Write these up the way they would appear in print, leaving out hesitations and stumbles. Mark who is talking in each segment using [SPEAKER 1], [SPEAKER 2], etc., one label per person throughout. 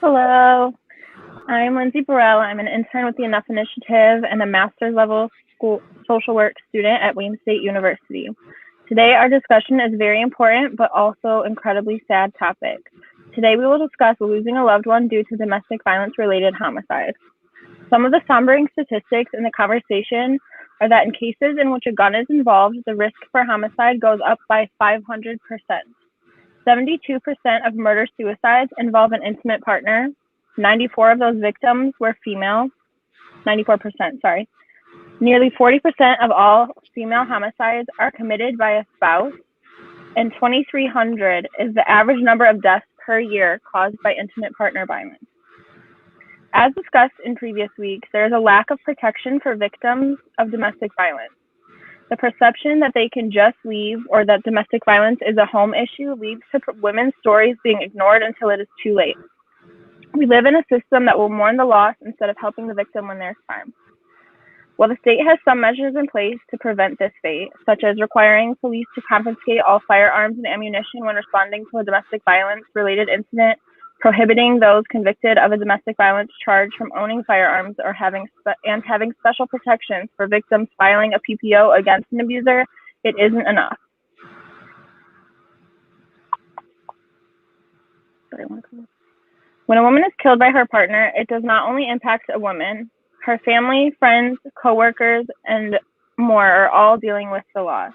[SPEAKER 1] Hello, I'm Lindsay Burrell. I'm an intern with the Enough Initiative and a master's level school social work student at Wayne State University. Today, our discussion is very important, but also incredibly sad topic. Today, we will discuss losing a loved one due to domestic violence related homicide. Some of the sombering statistics in the conversation are that in cases in which a gun is involved, the risk for homicide goes up by 500%. 72% of murder-suicides involve an intimate partner. 94 of those victims were female. 94%, sorry. Nearly 40% of all female homicides are committed by a spouse, and 2,300 is the average number of deaths per year caused by intimate partner violence. As discussed in previous weeks, there is a lack of protection for victims of domestic violence. The perception that they can just leave or that domestic violence is a home issue leads to women's stories being ignored until it is too late. We live in a system that will mourn the loss instead of helping the victim when there's time. While the state has some measures in place to prevent this fate, such as requiring police to confiscate all firearms and ammunition when responding to a domestic violence-related incident, prohibiting those convicted of a domestic violence charge from owning firearms or having special protections for victims filing a PPO against an abuser, it isn't enough. When a woman is killed by her partner, it does not only impact a woman. Her family, friends, coworkers, and more are all dealing with the loss.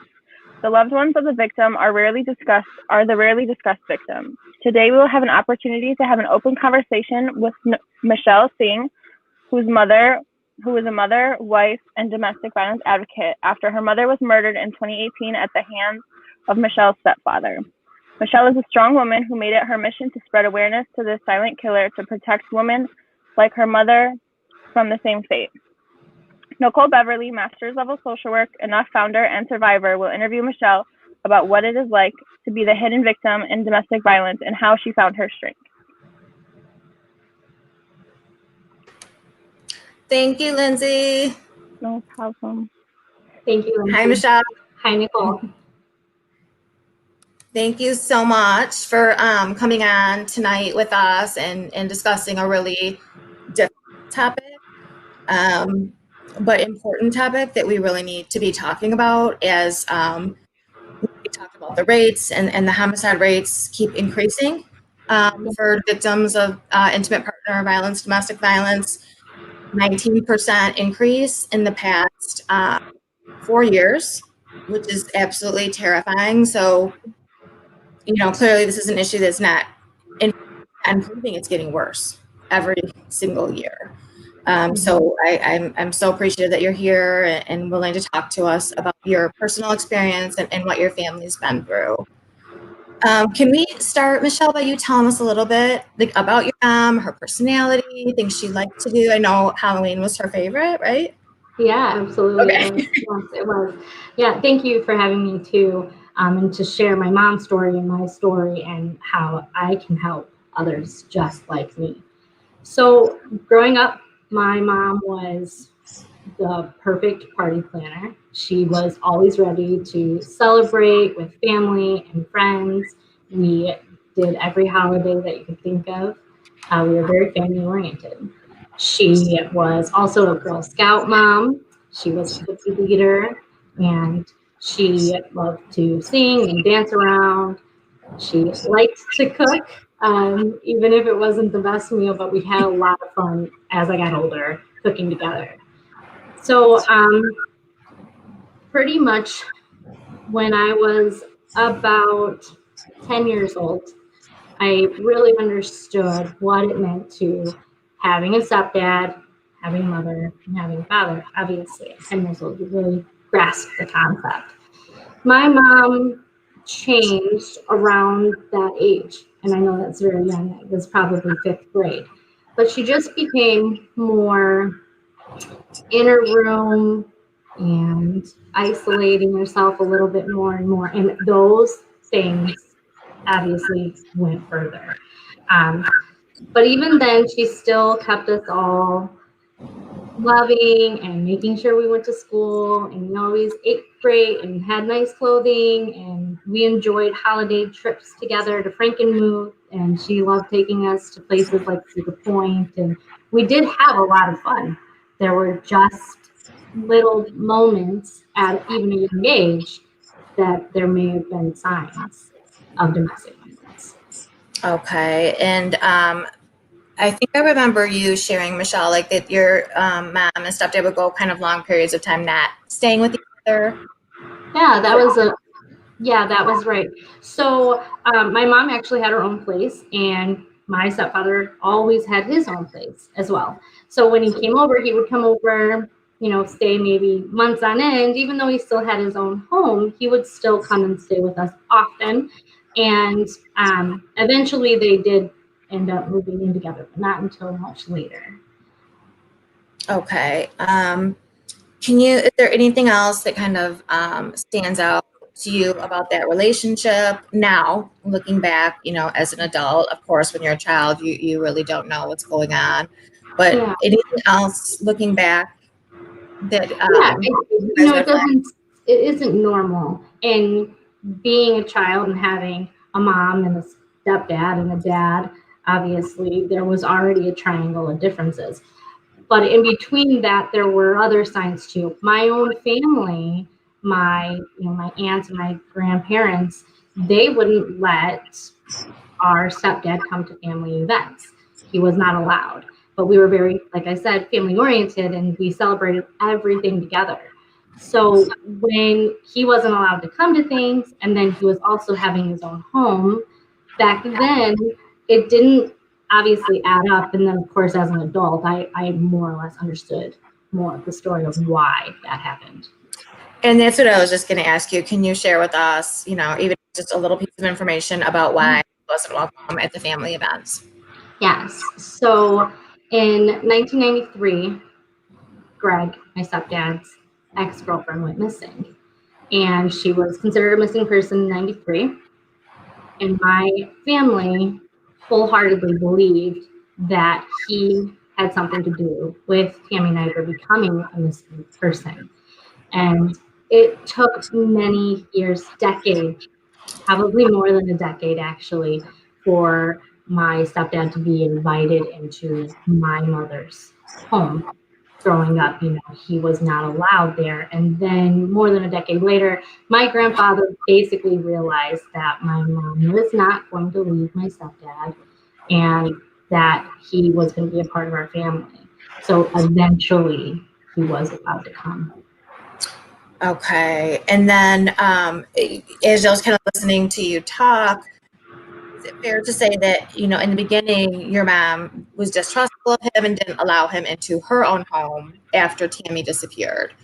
[SPEAKER 1] The loved ones of the victim are the rarely discussed victims. Today, we will have an opportunity to have an open conversation with Michelle Singh, who is a mother, wife, and domestic violence advocate after her mother was murdered in 2018 at the hands of Michelle's stepfather. Michelle is a strong woman who made it her mission to spread awareness to this silent killer to protect women like her mother from the same fate. Nicole Beverly, master's level social work, Enough founder, and survivor, will interview Michelle about what it is like to be the hidden victim in domestic violence and how she found her strength.
[SPEAKER 2] Thank you, Lindsay.
[SPEAKER 1] No problem.
[SPEAKER 3] Thank you, Lindsay.
[SPEAKER 2] Hi, Michelle.
[SPEAKER 3] Hi, Nicole.
[SPEAKER 2] Thank you so much for coming on tonight with us and discussing a really difficult topic, but important topic that we really need to be talking about as we talk about the rates and the homicide rates keep increasing for victims of intimate partner violence, domestic violence. 19% increase in the past 4 years, which is absolutely terrifying. So, clearly this is an issue that's not improving, it's getting worse every single year. So I'm so appreciative that you're here and willing to talk to us about your personal experience and what your family's been through. Can we start, Michelle, by you telling us a little bit about your mom, her personality, things she liked to do? I know Halloween was her favorite, right?
[SPEAKER 3] Yeah, absolutely.
[SPEAKER 2] Okay.
[SPEAKER 3] Yes, it was. Yeah, thank you for having me too, and to share my mom's story and my story and how I can help others just like me. So growing up, my mom was the perfect party planner. She was always ready to celebrate with family and friends. We did every holiday that you could think of. We were very family oriented. She was also a Girl Scout mom. She was a cookie leader, and she loved to sing and dance around. She liked to cook, even if it wasn't the best meal, but we had a lot of fun as I got older cooking together. So pretty much when I was about 10 years old, I really understood what it meant to having a stepdad, having a mother, and having a father. Obviously, at 10 years old, you really grasp the concept. My mom changed around that age, and I know that's very young. It was probably 5th grade. But she just became more in her room and isolating herself a little bit more and more. And those things obviously went further. But even then, she still kept us all loving and making sure we went to school, and we always ate great and had nice clothing, and we enjoyed holiday trips together to Frankenmuth, and she loved taking us to places like Cedar Point, and we did have a lot of fun. There were just little moments at even a young age that there may have been signs of domestic violence.
[SPEAKER 2] Okay. And I think I remember you sharing, Michelle, like that your mom and stepdad would go kind of long periods of time not staying with each other.
[SPEAKER 3] Yeah, that was right. So my mom actually had her own place, and my stepfather always had his own place as well. So when he came over, he would come over, stay maybe months on end. Even though he still had his own home, he would still come and stay with us often. And eventually they did end up moving in together, but not until much later.
[SPEAKER 2] Okay. Is there anything else that kind of stands out to you about that relationship now, looking back, as an adult? Of course, when you're a child, you really don't know what's going on. But
[SPEAKER 3] Yeah.
[SPEAKER 2] anything else looking back that
[SPEAKER 3] it isn't normal. And being a child and having a mom and a stepdad and a dad, obviously there was already a triangle of differences. But in between that, there were other signs too. My own family, my aunts and my grandparents, they wouldn't let our stepdad come to family events. He was not allowed. But we were very, like I said, family oriented, and we celebrated everything together. So when he wasn't allowed to come to things, and then he was also having his own home, back then it didn't obviously add up. And then of course, as an adult, I more or less understood more of the story of why that happened.
[SPEAKER 2] And that's what I was just going to ask you. Can you share with us, even just a little piece of information about why he wasn't welcome at the family events?
[SPEAKER 3] Yes. So in 1993, Greg, my stepdad's ex-girlfriend, went missing. And she was considered a missing person in 93. And my family wholeheartedly believed that he had something to do with Tammy Niver becoming a missing person. And it took many years, decades, probably more than a decade actually, for my stepdad to be invited into my mother's home. Growing up, he was not allowed there. And then more than a decade later, my grandfather basically realized that my mom was not going to leave my stepdad and that he was going to be a part of our family. So eventually he was allowed to come.
[SPEAKER 2] Okay. And then as I was kind of listening to you talk, is it fair to say that, in the beginning, your mom was distrustful of him and didn't allow him into her own home after Tammy disappeared?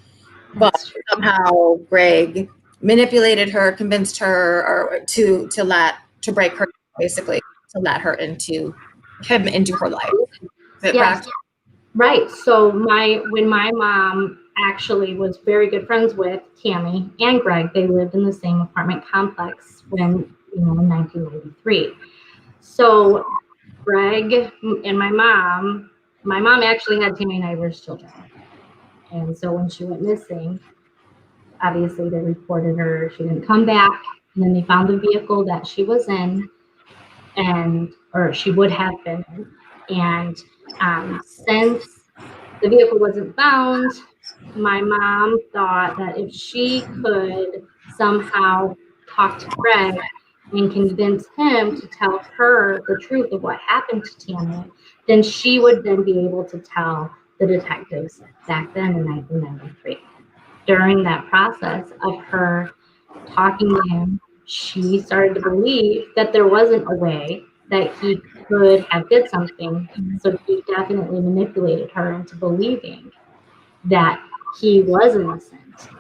[SPEAKER 2] But somehow Greg manipulated her, convinced her, or to break her, basically, to let her into her life. Is it correct?
[SPEAKER 3] Right. So when my mom actually was very good friends with Tammy and Greg, they lived in the same apartment complex when, in 1993. So Greg and my mom actually had Tammy Niver's children. And so when she went missing, obviously they reported her. She didn't come back. And then they found the vehicle that she was in, or she would have been in. And since the vehicle wasn't found, my mom thought that if she could somehow talk to Greg and convince him to tell her the truth of what happened to Tammy, then she would then be able to tell the detectives back then in 1993. During that process of her talking to him, she started to believe that there wasn't a way that he could have did something. So he definitely manipulated her into believing that he was innocent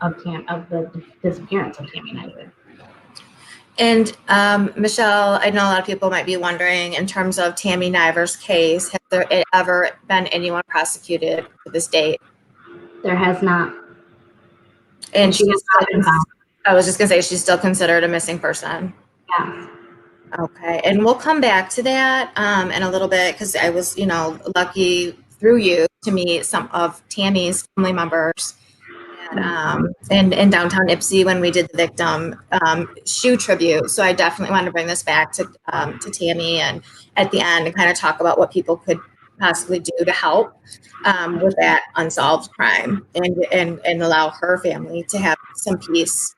[SPEAKER 3] of the disappearance of Tammy Niver.
[SPEAKER 2] And Michelle, I know a lot of people might be wondering, in terms of Tammy Niver's case, has there ever been anyone prosecuted to this date?
[SPEAKER 3] There has not.
[SPEAKER 2] And I was just going to say, she's still considered a missing person.
[SPEAKER 3] Yes.
[SPEAKER 2] Okay. And we'll come back to that in a little bit, because I was, lucky through you to meet some of Tammy's family members in downtown Ypsi when we did the victim shoe tribute. So I definitely want to bring this back to Tammy and at the end and kind of talk about what people could possibly do to help with that unsolved crime and allow her family to have some peace.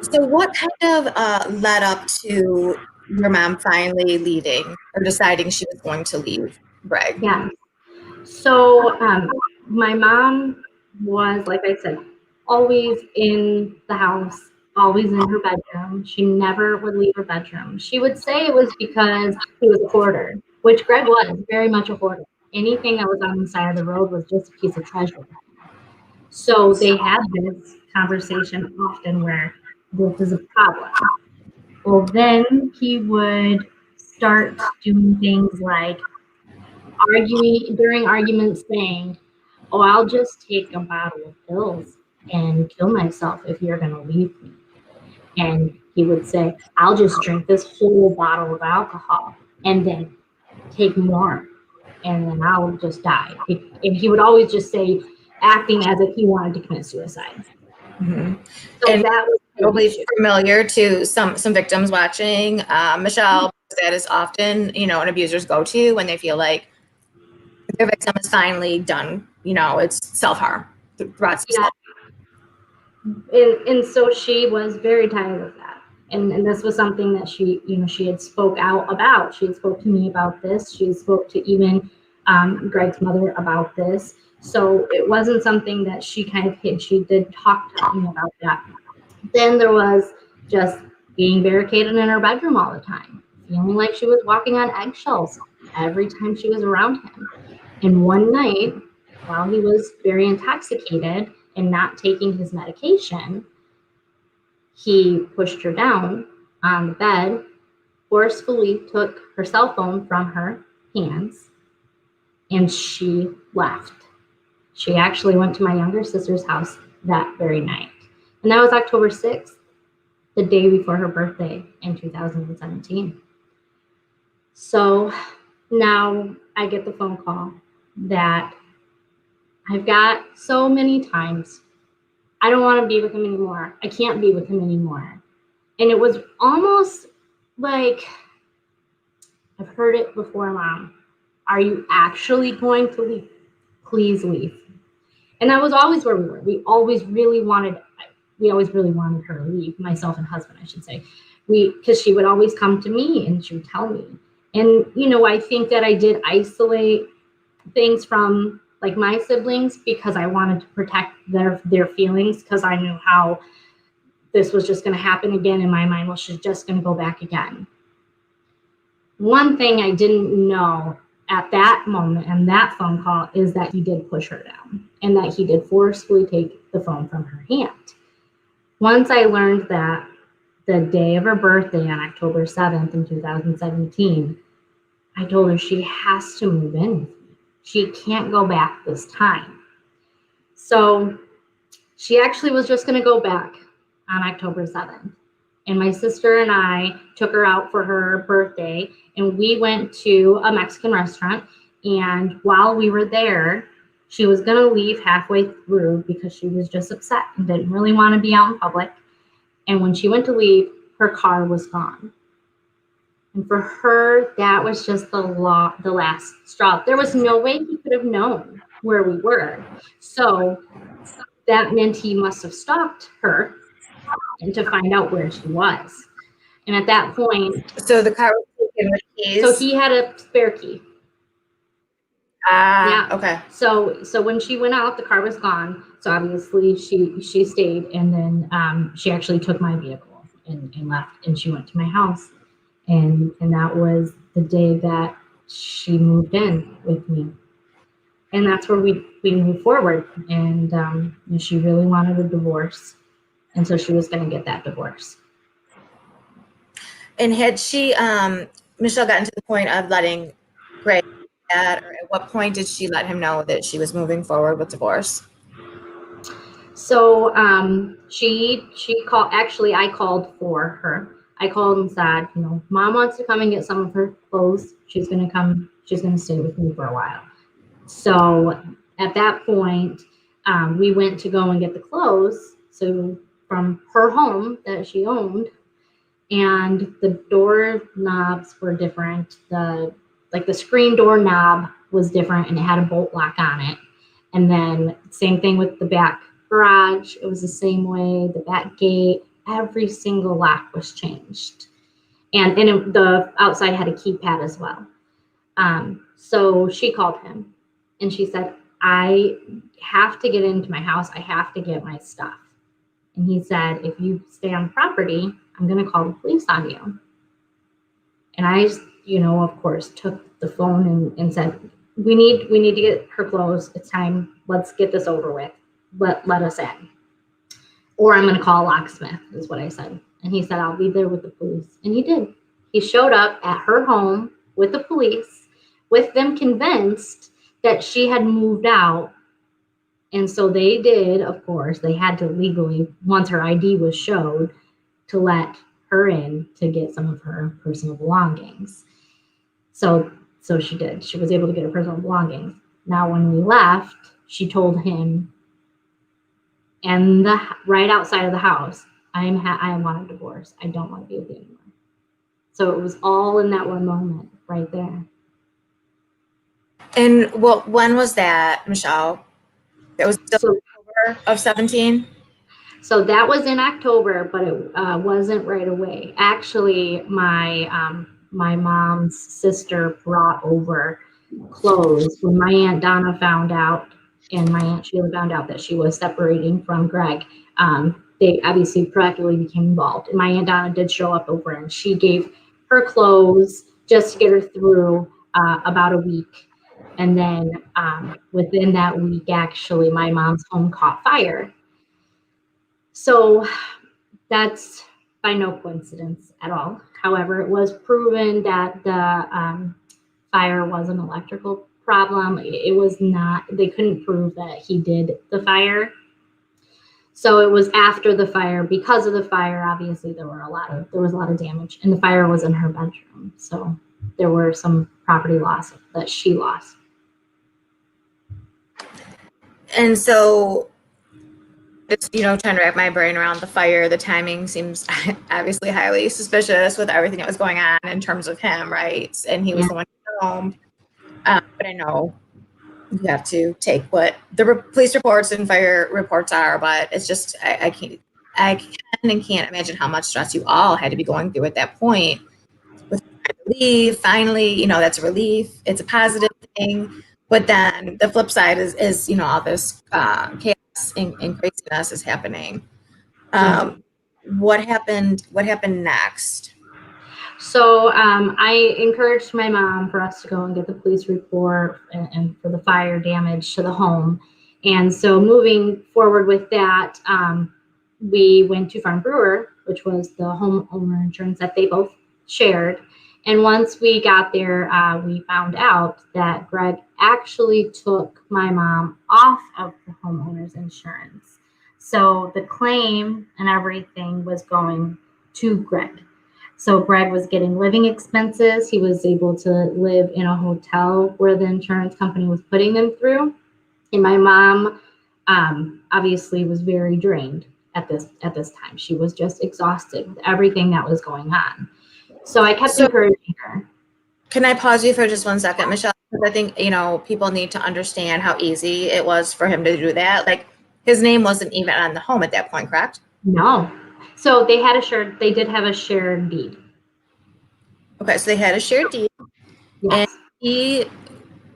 [SPEAKER 2] So what kind of led up to your mom finally leaving or deciding she was going to leave Greg?
[SPEAKER 3] Yeah. So my mom was, like I said, always in the house, always in her bedroom. She never would leave her bedroom. She would say it was because he was a hoarder, which Greg was very much a hoarder. Anything that was on the side of the road was just a piece of treasure. So they had this conversation often where this is a problem. Well, then he would start doing things like arguing during arguments, saying, "Oh, I'll just take a bottle of pills and kill myself if you're going to leave me." And he would say, "I'll just drink this whole bottle of alcohol and then take more, and then I'll just die." And he would always just say, acting as if he wanted to commit suicide.
[SPEAKER 2] Mm-hmm.
[SPEAKER 3] So
[SPEAKER 2] and
[SPEAKER 3] that was
[SPEAKER 2] probably familiar to some victims watching. Michelle, that is often, an abuser's go-to when they feel like their victim is finally done. It's self-harm.
[SPEAKER 3] Yeah. And so she was very tired of that. And this was something that she had spoke out about. She had spoke to me about this. She had spoke to even Greg's mother about this. So it wasn't something that she kind of hid. She did talk to me about that. Then there was just being barricaded in her bedroom all the time, feeling like she was walking on eggshells every time she was around him. And one night, while he was very intoxicated and not taking his medication, he pushed her down on the bed, forcefully took her cell phone from her hands, and she left. She actually went to my younger sister's house that very night. And that was October 6th, the day before her birthday in 2017. So now I get the phone call that I've got so many times. I don't want to be with him anymore. I can't be with him anymore. And it was almost like, "I've heard it before, Mom. Are you actually going to leave? Please leave." And that was always where we were. We always really wanted her to leave, myself and husband, I should say. Because she would always come to me and she would tell me. And, I think that I did isolate things from like my siblings because I wanted to protect their feelings, because I knew how this was just going to happen again in my mind. Well, she's just going to go back again. One thing I didn't know at that moment and that phone call is that he did push her down and that he did forcefully take the phone from her hand. Once I learned that the day of her birthday on October 7th in 2017, I told her she has to move in with me. She can't go back this time. So she actually was just going to go back on October 7th. And my sister and I took her out for her birthday, and we went to a Mexican restaurant. And while we were there, she was going to leave halfway through because she was just upset and didn't really want to be out in public. And when she went to leave, her car was gone. And for her, that was just the last straw. There was no way he could have known where we were. So that meant he must have stalked her and to find out where she was. And at that point,
[SPEAKER 2] so the car was taken with keys.
[SPEAKER 3] So he had a spare key.
[SPEAKER 2] Yeah. Okay.
[SPEAKER 3] So when she went out, the car was gone. So obviously she stayed, and then she actually took my vehicle and left, and she went to my house, and that was the day that she moved in with me, and that's where we moved forward. And she really wanted a divorce, and so she was going to get that divorce.
[SPEAKER 2] And had she, Michelle, gotten to the point of letting Greg that, or at what point did she let him know that she was moving forward with divorce?
[SPEAKER 3] So she called. Actually, I called for her. I called and said, Mom wants to come and get some of her clothes. She's going to come She's going to stay with me for a while. So at that point, we went to go and get the clothes. So from her home that she owned, and the door knobs were different. The screen door knob was different, and it had a bolt lock on it. And then same thing with the back garage. It was the same way. The back gate, every single lock was changed, and the outside had a keypad as well. So she called him, and she said, "I have to get into my house. I have to get my stuff." And he said, "If you stay on property, I'm going to call the police on you." And I, of course, took the phone and said, we need to get her clothes. It's time. Let's get this over with. Let us in. Or I'm going to call a locksmith, is what I said. And he said, "I'll be there with the police." And he did. He showed up at her home with the police, with them convinced that she had moved out. And so they did, of course, they had to legally, once her ID was showed, to let her in to get some of her personal belongings. So she did. She was able to get her personal belongings. Now, when we left, she told him, and right outside of the house, I want a divorce. I don't want to be with you anymore. So it was all in that one moment right there.
[SPEAKER 2] And when was that, Michelle? That was still October of 17?
[SPEAKER 3] So that was in October, but it wasn't right away. Actually, my mom's sister brought over clothes when my Aunt Donna found out, and my Aunt Sheila found out that she was separating from Greg. They obviously proactively became involved. And my Aunt Donna did show up over, and she gave her clothes just to get her through about a week. And then within that week, actually, my mom's home caught fire. So that's by no coincidence at all. However, it was proven that the fire was an electrical problem. It was not, they couldn't prove that he did the fire. So it was after the fire. Because of the fire, obviously there was a lot of damage, and the fire was in her bedroom. So there were some property loss that she lost.
[SPEAKER 2] And so it's, trying to wrap my brain around the fire. The timing seems obviously highly suspicious with everything that was going on in terms of him, right? And he was the one home. But I know you have to take what the police reports and fire reports are, but it's just, I can and can't imagine how much stress you all had to be going through at that point. With leave, finally, that's a relief. It's a positive thing. But then the flip side is all this chaos and craziness is happening. What happened next?
[SPEAKER 3] So I encouraged my mom for us to go and get the police report and for the fire damage to the home. And so moving forward with that, we went to Farm Brewer, which was the homeowner insurance that they both shared. And once we got there, we found out that Greg actually took my mom off of the homeowner's insurance. So the claim and everything was going to Greg. So Greg was getting living expenses. He was able to live in a hotel where the insurance company was putting them through. And my mom obviously was very drained at this time. She was just exhausted with everything that was going on. So I kept encouraging her.
[SPEAKER 2] Can I pause you for just 1 second, Michelle? Because I think, people need to understand how easy it was for him to do that. Like, his name wasn't even on the home at that point, correct?
[SPEAKER 3] No. So they did have a shared deed.
[SPEAKER 2] Okay, so they had a shared deed.
[SPEAKER 3] Yes.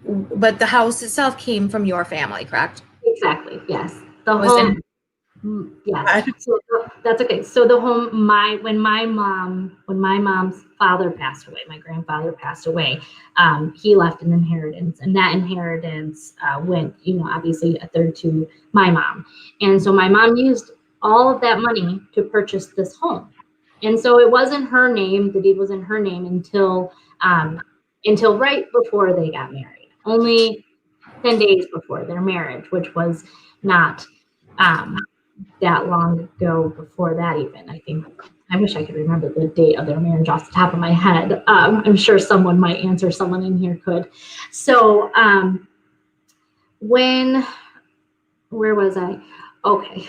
[SPEAKER 2] But the house itself came from your family, correct?
[SPEAKER 3] Exactly. Yes. The
[SPEAKER 2] Was
[SPEAKER 3] home. Yes. So that's okay. So the home, when my mom's father passed away, my grandfather passed away, he left an inheritance, and that inheritance went, obviously a third to my mom. And so my mom used all of that money to purchase this home. And so it was in her name. The deed was in her name until right before they got married, only 10 days before their marriage, which was not that long ago before that even. I think I wish I could remember the date of their marriage off the top of my head. I'm sure someone might answer, someone in here could. So where was I? Okay,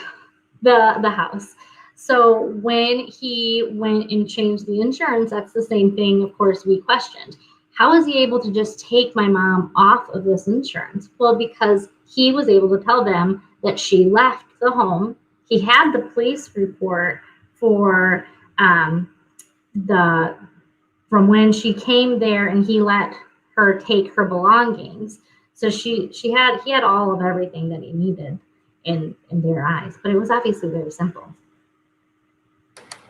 [SPEAKER 3] the house. So when he went and changed the insurance, that's the same thing, of course, we questioned. How is he able to just take my mom off of this insurance? Well, because he was able to tell them that she left the home. He had the police report for from when she came there, and he let her take her belongings. So he had all of everything that he needed in their eyes, but it was obviously very simple.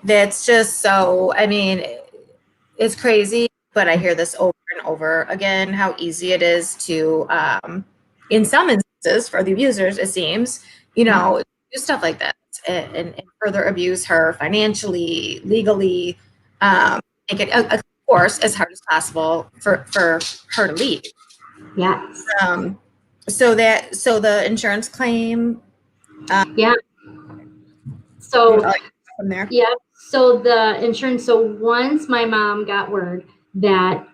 [SPEAKER 2] That's just so, I mean, it's crazy, but I hear this over and over again, how easy it is to, in some instances for the abusers, it seems, do stuff like that and further abuse her financially, legally, make it, of course, as hard as possible for her to leave.
[SPEAKER 3] Yes.
[SPEAKER 2] So the insurance claim.
[SPEAKER 3] Yeah. So
[SPEAKER 2] from there.
[SPEAKER 3] Yeah. So the insurance. So once my mom got word that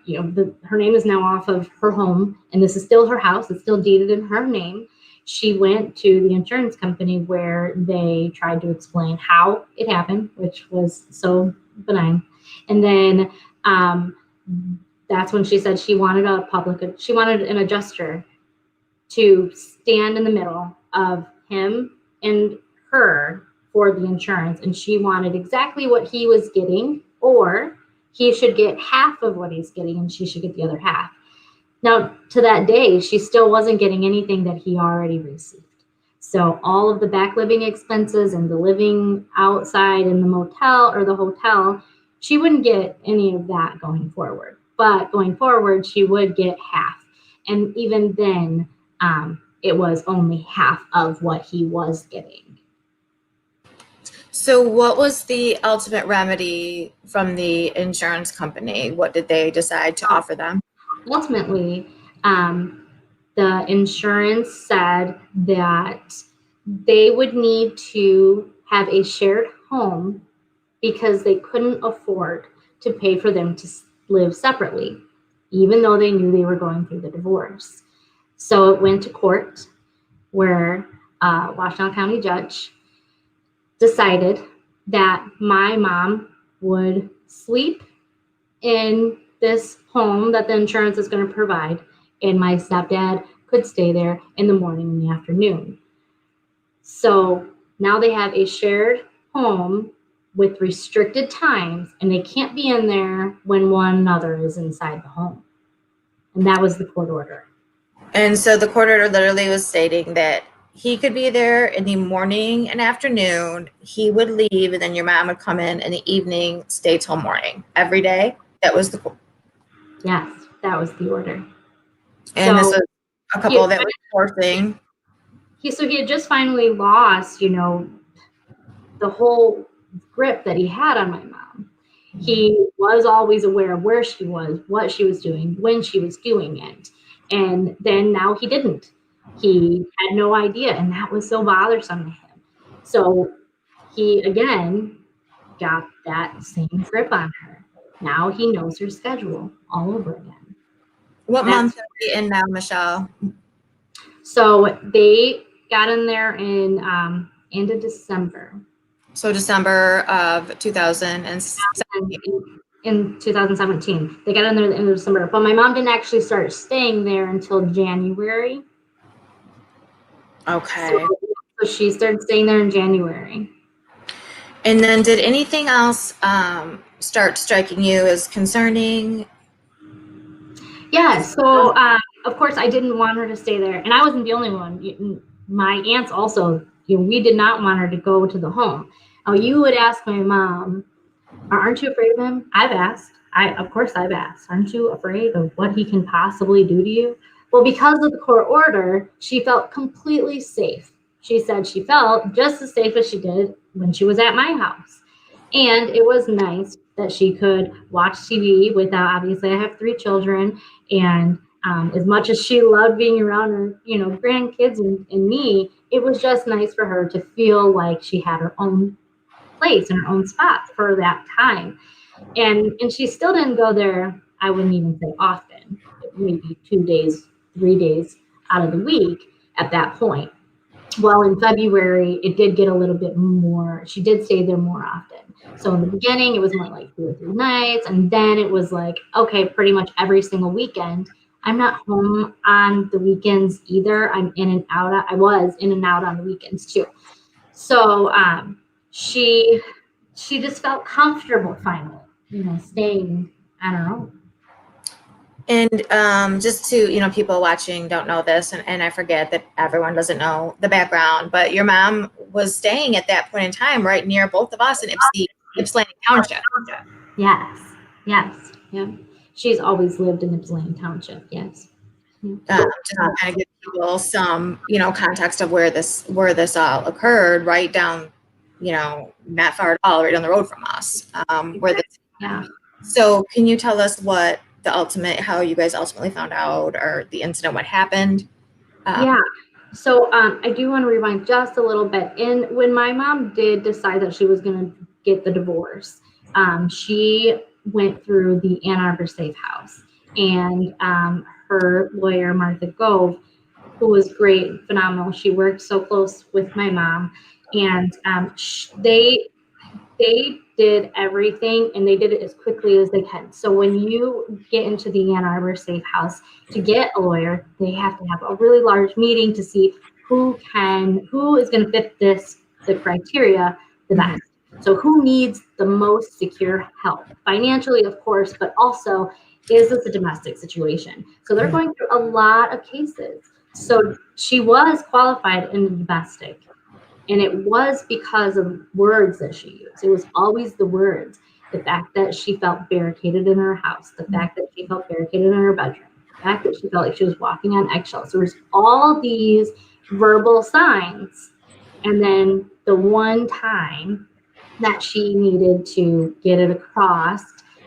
[SPEAKER 3] her name is now off of her home, and this is still her house, it's still deeded in her name, she went to the insurance company where they tried to explain how it happened, which was so benign. And then that's when she said she wanted an adjuster to stand in the middle of him and her for the insurance, and she wanted exactly what he was getting, or he should get half of what he's getting and she should get the other half. Now, to that day, she still wasn't getting anything that he already received. So all of the back living expenses and the living outside in the motel or the hotel, she wouldn't get any of that going forward. But going forward, she would get half. And even then, it was only half of what he was getting.
[SPEAKER 2] So what was the ultimate remedy from the insurance company? What did they decide to offer them?
[SPEAKER 3] Ultimately, the insurance said that they would need to have a shared home because they couldn't afford to pay for them to live separately, even though they knew they were going through the divorce. So it went to court, where Washtenaw County judge decided that my mom would sleep in this home that the insurance is going to provide, and my stepdad could stay there in the morning and the afternoon. So now they have a shared home with restricted times, and they can't be in there when one another is inside the home. And that was the court order.
[SPEAKER 2] And so the court order literally was stating that he could be there in the morning and afternoon, he would leave, and then your mom would come in the evening, stay till morning every day. That was the
[SPEAKER 3] Yes, that was the order.
[SPEAKER 2] And so, this was a couple that was forcing.
[SPEAKER 3] So he had just finally lost, the whole grip that he had on my mom. He was always aware of where she was, what she was doing, when she was doing it. And then now he didn't. He had no idea, and that was so bothersome to him. So he, again, got that same grip on her. Now he knows her schedule all over again.
[SPEAKER 2] What month are we in now, Michelle?
[SPEAKER 3] So they got in there in end of December.
[SPEAKER 2] So December of 2017.
[SPEAKER 3] In 2017. They got in there at the end of December. But my mom didn't actually start staying there until January.
[SPEAKER 2] Okay.
[SPEAKER 3] So she started staying there in January.
[SPEAKER 2] And then did anything else start striking you as concerning?
[SPEAKER 3] Yeah, so of course I didn't want her to stay there. And I wasn't the only one. My aunts also, we did not want her to go to the home. Now you would ask my mom, aren't you afraid of him? I've asked. Of course I've asked. Aren't you afraid of what he can possibly do to you? Well, because of the court order, she felt completely safe. She said she felt just as safe as she did when she was at my house. And it was nice that she could watch TV without, obviously I have 3 children, and as much as she loved being around her, grandkids and me, it was just nice for her to feel like she had her own place in her own spot for that time. And she still didn't go there, I wouldn't even say often, maybe 2 days, 3 days out of the week at that point. Well, in February, it did get a little bit more. She did stay there more often. So in the beginning, it was more like 2 or 3 nights. And then it was like, okay, pretty much every single weekend. I'm not home on the weekends either. I'm in and out. I was in and out on the weekends too. So she just felt comfortable finally, staying, I don't know.
[SPEAKER 2] And just to, people watching don't know this, and I forget that everyone doesn't know the background, but your mom was staying at that point in time right near both of us in Ypsilanti Township.
[SPEAKER 3] Yes. Yeah. She's always lived in Ypsilanti Township. Yes.
[SPEAKER 2] Just to kind of give people some, context of where this all occurred, right down, not far at all, right down the road from us.
[SPEAKER 3] Yeah.
[SPEAKER 2] So can you tell us what how you guys ultimately found out, or the incident, what happened?
[SPEAKER 3] Yeah. So I do want to rewind just a little bit. When my mom did decide that she was going to get the divorce, she went through the Ann Arbor Safe House, and her lawyer, Martha Gove, who was great, phenomenal. She worked so close with my mom, and they did everything, and they did it as quickly as they can. So when you get into the Ann Arbor Safe House to get a lawyer, they have to have a really large meeting to see who is going to fit the criteria the best. So who needs the most secure help financially, of course, but also, is this a domestic situation? So they're going through a lot of cases. So she was qualified in the domestic. And it was because of words that she used. It was always the words. The fact that she felt barricaded in her house, the fact that she felt barricaded in her bedroom, the fact that she felt like she was walking on eggshells. There was all these verbal signs. And then the one time that she needed to get it across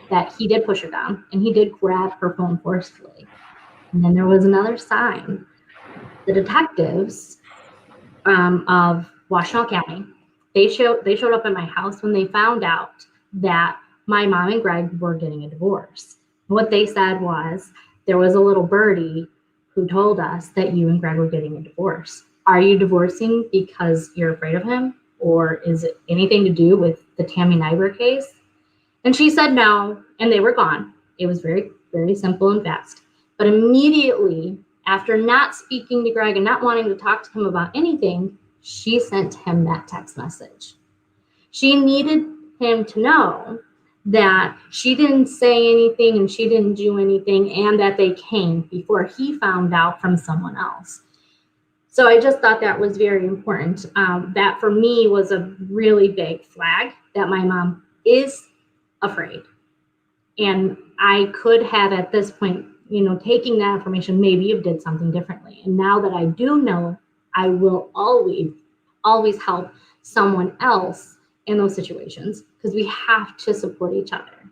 [SPEAKER 3] that he did push her down and he did grab her phone forcefully. And then there was another sign. The detectives of Washtenaw County, they showed up at my house when they found out that my mom and Greg were getting a divorce. What they said was, there was a little birdie who told us that you and Greg were getting a divorce. Are you divorcing because you're afraid of him? Or is it anything to do with the Tammy Nyber case? And she said no, and they were gone. It was very, very simple and fast. But immediately, after not speaking to Greg and not wanting to talk to him about anything, she sent him that text message. She needed him to know that she didn't say anything and she didn't do anything, and that they came before he found out from someone else. So I just thought that was very important. That for me was a really big flag that my mom is afraid. And I could have at this point, taking that information, maybe have did something differently. And now that I do know, I will always help someone else in those situations, because we have to support each other.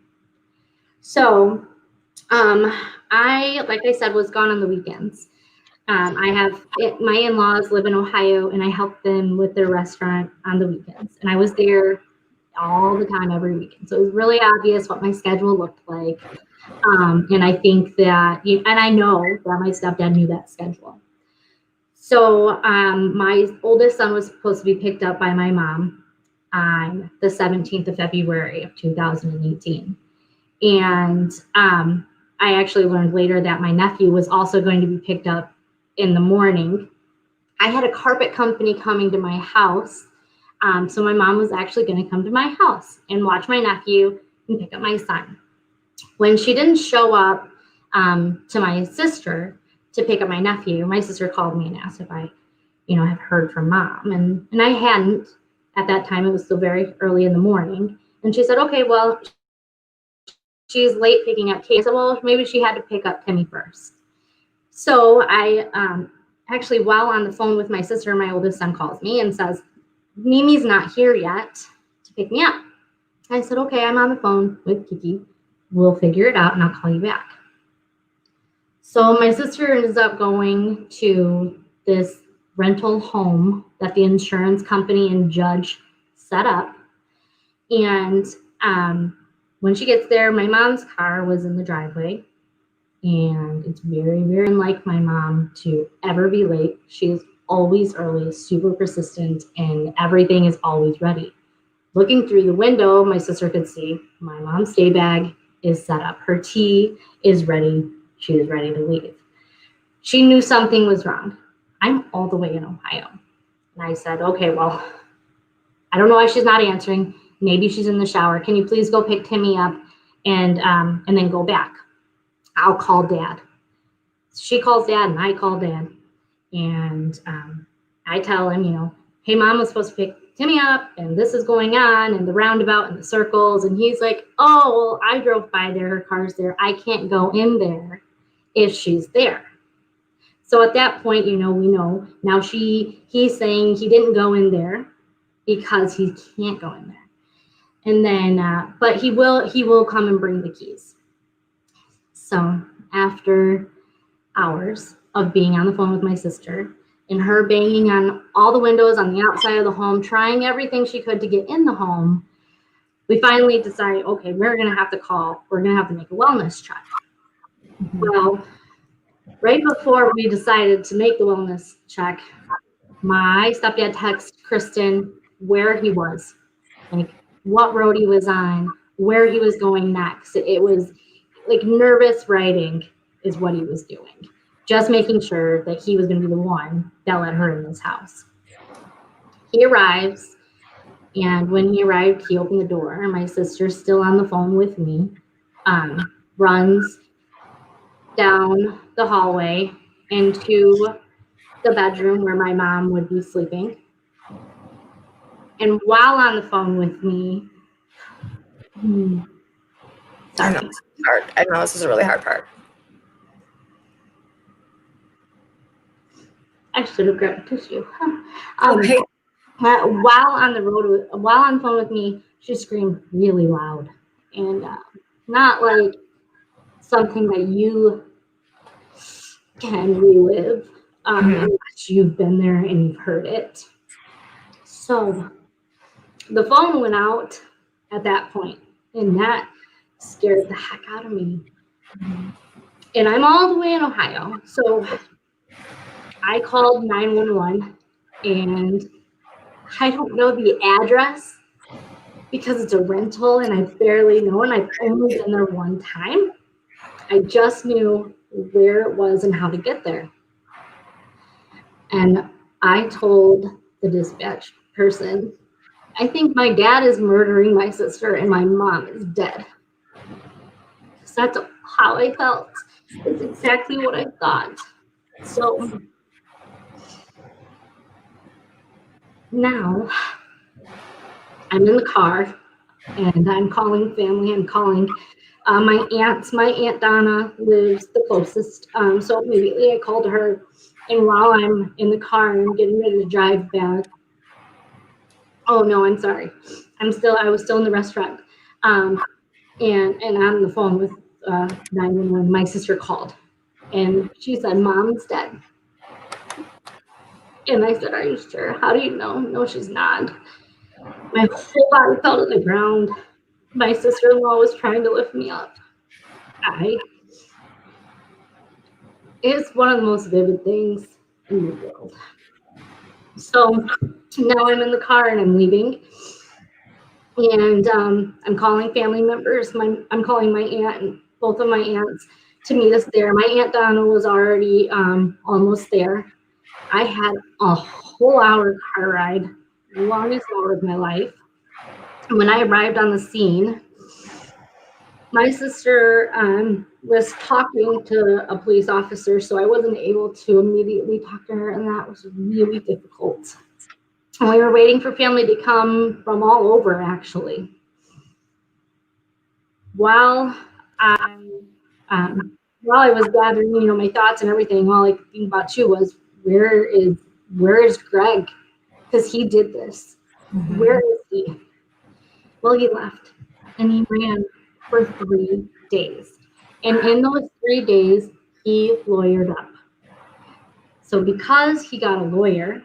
[SPEAKER 3] So I, like I said, was gone on the weekends. My in-laws live in Ohio, and I help them with their restaurant on the weekends. And I was there all the time, every weekend. So it was really obvious what my schedule looked like. And I think that, and I know that my stepdad knew that schedule. So my oldest son was supposed to be picked up by my mom on the 17th of February of 2018. And I actually learned later that my nephew was also going to be picked up in the morning. I had a carpet company coming to my house. So my mom was actually going to come to my house and watch my nephew and pick up my son. When she didn't show up to my sister to pick up my nephew, my sister called me and asked if I, have heard from mom. And I hadn't at that time. It was still very early in the morning. And she said, okay, well, she's late picking up Kate. I said, well, maybe she had to pick up Timmy first. So I actually, while on the phone with my sister, my oldest son calls me and says, Mimi's not here yet to pick me up. I said, okay, I'm on the phone with Kiki. We'll figure it out and I'll call you back. So my sister ends up going to this rental home that the insurance company and judge set up. And when she gets there, my mom's car was in the driveway. And it's very, very unlike my mom to ever be late. She's always early, super persistent, and everything is always ready. Looking through the window, my sister could see my mom's day bag is set up. Her tea is ready. She is ready to leave. She knew something was wrong. I'm all the way in Ohio. And I said, okay, well, I don't know why she's not answering. Maybe she's in the shower. Can you please go pick Timmy up and then go back? I'll call Dad. She calls Dad and I call Dad. And I tell him, you know, hey, Mom was supposed to pick Timmy up and this is going on and the roundabout and the circles. And he's like, oh, well, I drove by there. Her car's there. I can't go in there if she's there. So at that point, you know, we know now he's saying he didn't go in there because he can't go in there. And then, but he will come and bring the keys. So after hours of being on the phone with my sister and her banging on all the windows on the outside of the home, trying everything she could to get in the home, we finally decided, okay, we're going to have to make a wellness check. Mm-hmm. Well, right before we decided to make the wellness check, my stepdad texted Kristen where he was, like what road he was on, where he was going next. It was like nervous writing is what he was doing, just making sure that he was going to be the one that let her in this house. He arrives, and when he arrived, he opened the door. My sister's still on the phone with me, runs down the hallway into the bedroom where my mom would be sleeping. And while on the phone with me,
[SPEAKER 2] I know, it's hard. I know this is a really hard part.
[SPEAKER 3] I should have grabbed a tissue. Okay. While on the phone with me, she screamed really loud, and not like something that you can relive unless you've been there and you've heard it. So the phone went out at that point, and that scared the heck out of me. And I'm all the way in Ohio, so I called 911, and I don't know the address because it's a rental and I barely know, and I've only been there one time. I just knew where it was and how to get there. And I told the dispatch person, I think my dad is murdering my sister and my mom is dead. So that's how I felt. It's exactly what I thought. So now I'm in the car and I'm calling family. I'm calling my aunts. My Aunt Donna lives the closest. So immediately I called her. And while I'm in the car and I'm getting ready to drive back, oh no, I'm sorry. I was still in the restaurant. And on the phone with 911, my sister called and she said, Mom's dead. And I said, are you sure? How do you know? No, she's not. My whole body fell to the ground. My sister-in-law was trying to lift me up. It's one of the most vivid things in the world. So now I'm in the car and I'm leaving. And I'm calling family members. I'm calling my aunt and both of my aunts to meet us there. My Aunt Donna was already almost there. I had a whole hour car ride, the longest hour of my life. And when I arrived on the scene, my sister was talking to a police officer, so I wasn't able to immediately talk to her, and that was really difficult. And we were waiting for family to come from all over, actually. While I was gathering, my thoughts and everything, all I could think about too was, where is Greg? Because he did this. Mm-hmm. Where is he? Well, he left, and he ran for 3 days. And in those 3 days, he lawyered up. So because he got a lawyer,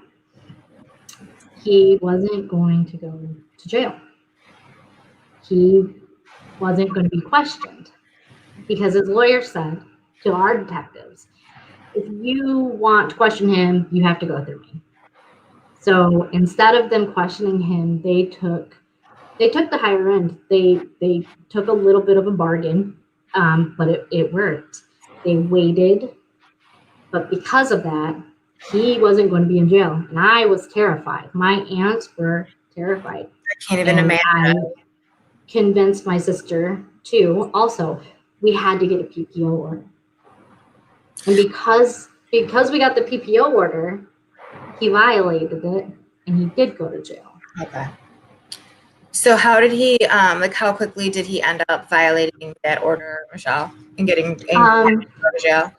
[SPEAKER 3] he wasn't going to go to jail. he wasn't going to be questioned because his lawyer said to our detectives, if you want to question him, you have to go through me. So instead of them questioning him, they took the higher end. They took a little bit of a bargain, but it worked. They waited, but because of that, he wasn't going to be in jail, and I was terrified. My aunts were terrified.
[SPEAKER 2] I can't even
[SPEAKER 3] And
[SPEAKER 2] imagine.
[SPEAKER 3] I convinced my sister too. Also, we had to get a PPO order, and because we got the PPO order, he violated it, and he did go to jail.
[SPEAKER 2] Okay. So how did he, how quickly did he end up violating that order, Michelle, and getting to jail?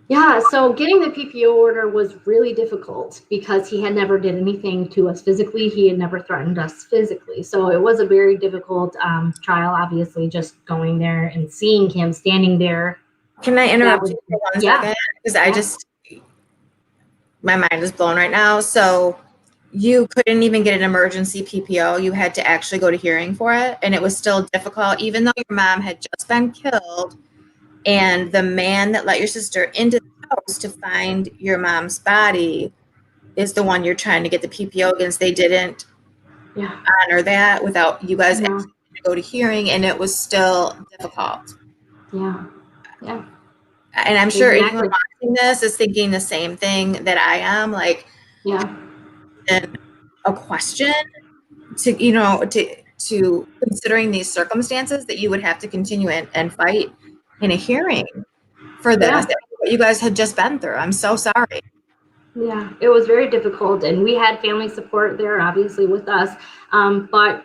[SPEAKER 3] Yeah, so getting the PPO order was really difficult because he had never did anything to us physically. He had never threatened us physically. So it was a very difficult trial, obviously, just going there and seeing him standing there.
[SPEAKER 2] Can I interrupt you for 1 second? Because my mind is blown right now. So you couldn't even get an emergency PPO. You had to actually go to hearing for it. And it was still difficult, even though your mom had just been killed. And the man that let your sister into the house to find your mom's body is the one you're trying to get the PPO against. They didn't honor that without you guys actually go to hearing, and it was still difficult.
[SPEAKER 3] Yeah.
[SPEAKER 2] And I'm sure anyone watching this is thinking the same thing that I am. Like, and a question to considering these circumstances that you would have to continue and fight in a hearing for this, what you guys had just been through. I'm so sorry.
[SPEAKER 3] Yeah, it was very difficult, and we had family support there, obviously, with us. But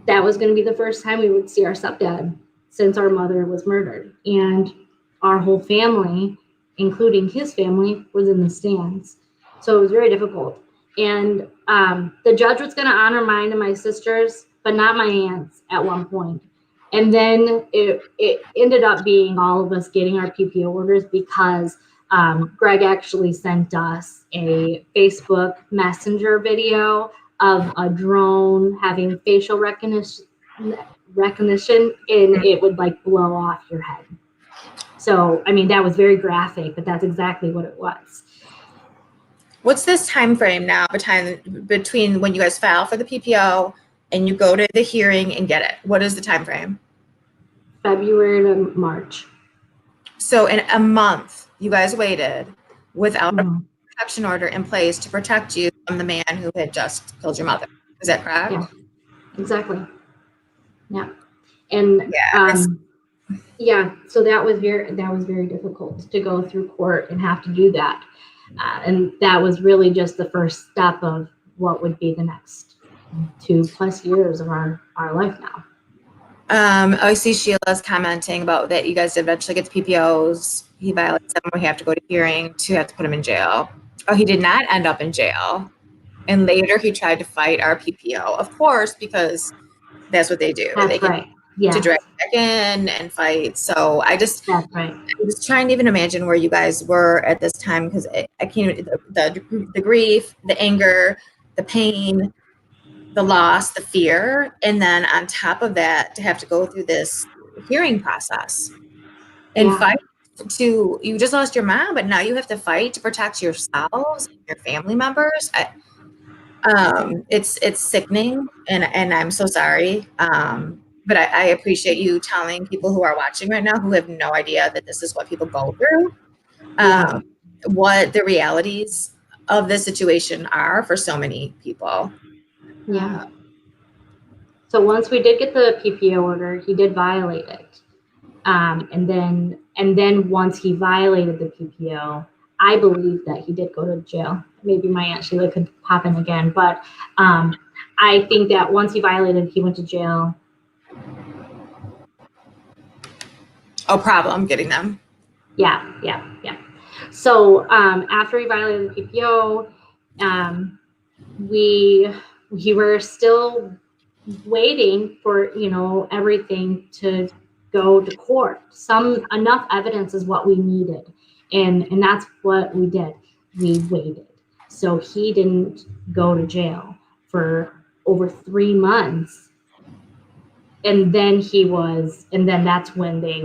[SPEAKER 3] that was going to be the first time we would see our stepdad since our mother was murdered, and our whole family, including his family, was in the stands. So it was very difficult. And the judge was going to honor mine and my sisters, but not my aunts at one point. And then it ended up being all of us getting our PPO orders because Greg actually sent us a Facebook Messenger video of a drone having facial recognition, and it would like blow off your head. So, I mean, that was very graphic, but that's exactly what it was.
[SPEAKER 2] What's this time frame now between when you guys file for the PPO and you go to the hearing and get it? What is the time frame?
[SPEAKER 3] February to March.
[SPEAKER 2] So in a month, you guys waited without a protection order in place to protect you from the man who had just killed your mother. Is that correct?
[SPEAKER 3] Yeah, exactly. Yeah. And so that was very difficult to go through court and have to do that. And that was really just the first step of what would be the next 2+ years of our life now.
[SPEAKER 2] I see Sheila's commenting about that you guys eventually get the PPOs. He violates them. We have to go to hearing to have to put him in jail. Oh, he did not end up in jail. And later he tried to fight our PPO, of course, because that's what they do.
[SPEAKER 3] That's right. Yeah.
[SPEAKER 2] To drag back in and fight. So I was trying to even imagine where you guys were at this time, because I can't even, the grief, the anger, the pain, the loss, the fear, and then on top of that, to have to go through this hearing process and fight you just lost your mom, but now you have to fight to protect yourselves and your family members. It's sickening, and I'm so sorry. But I appreciate you telling people who are watching right now who have no idea that this is what people go through, what the realities of this situation are for so many people.
[SPEAKER 3] Yeah. So once we did get the PPO order, he did violate it. And then once he violated the PPO, I believe that he did go to jail. Maybe my Aunt Sheila could pop in again, but I think that once he violated, he went to jail.
[SPEAKER 2] Oh, problem getting them.
[SPEAKER 3] Yeah. So after he violated the PPO, we were still waiting for everything to go to court. Enough evidence is what we needed, and that's what we did. We waited. So he didn't go to jail for over 3 months. and then that's when they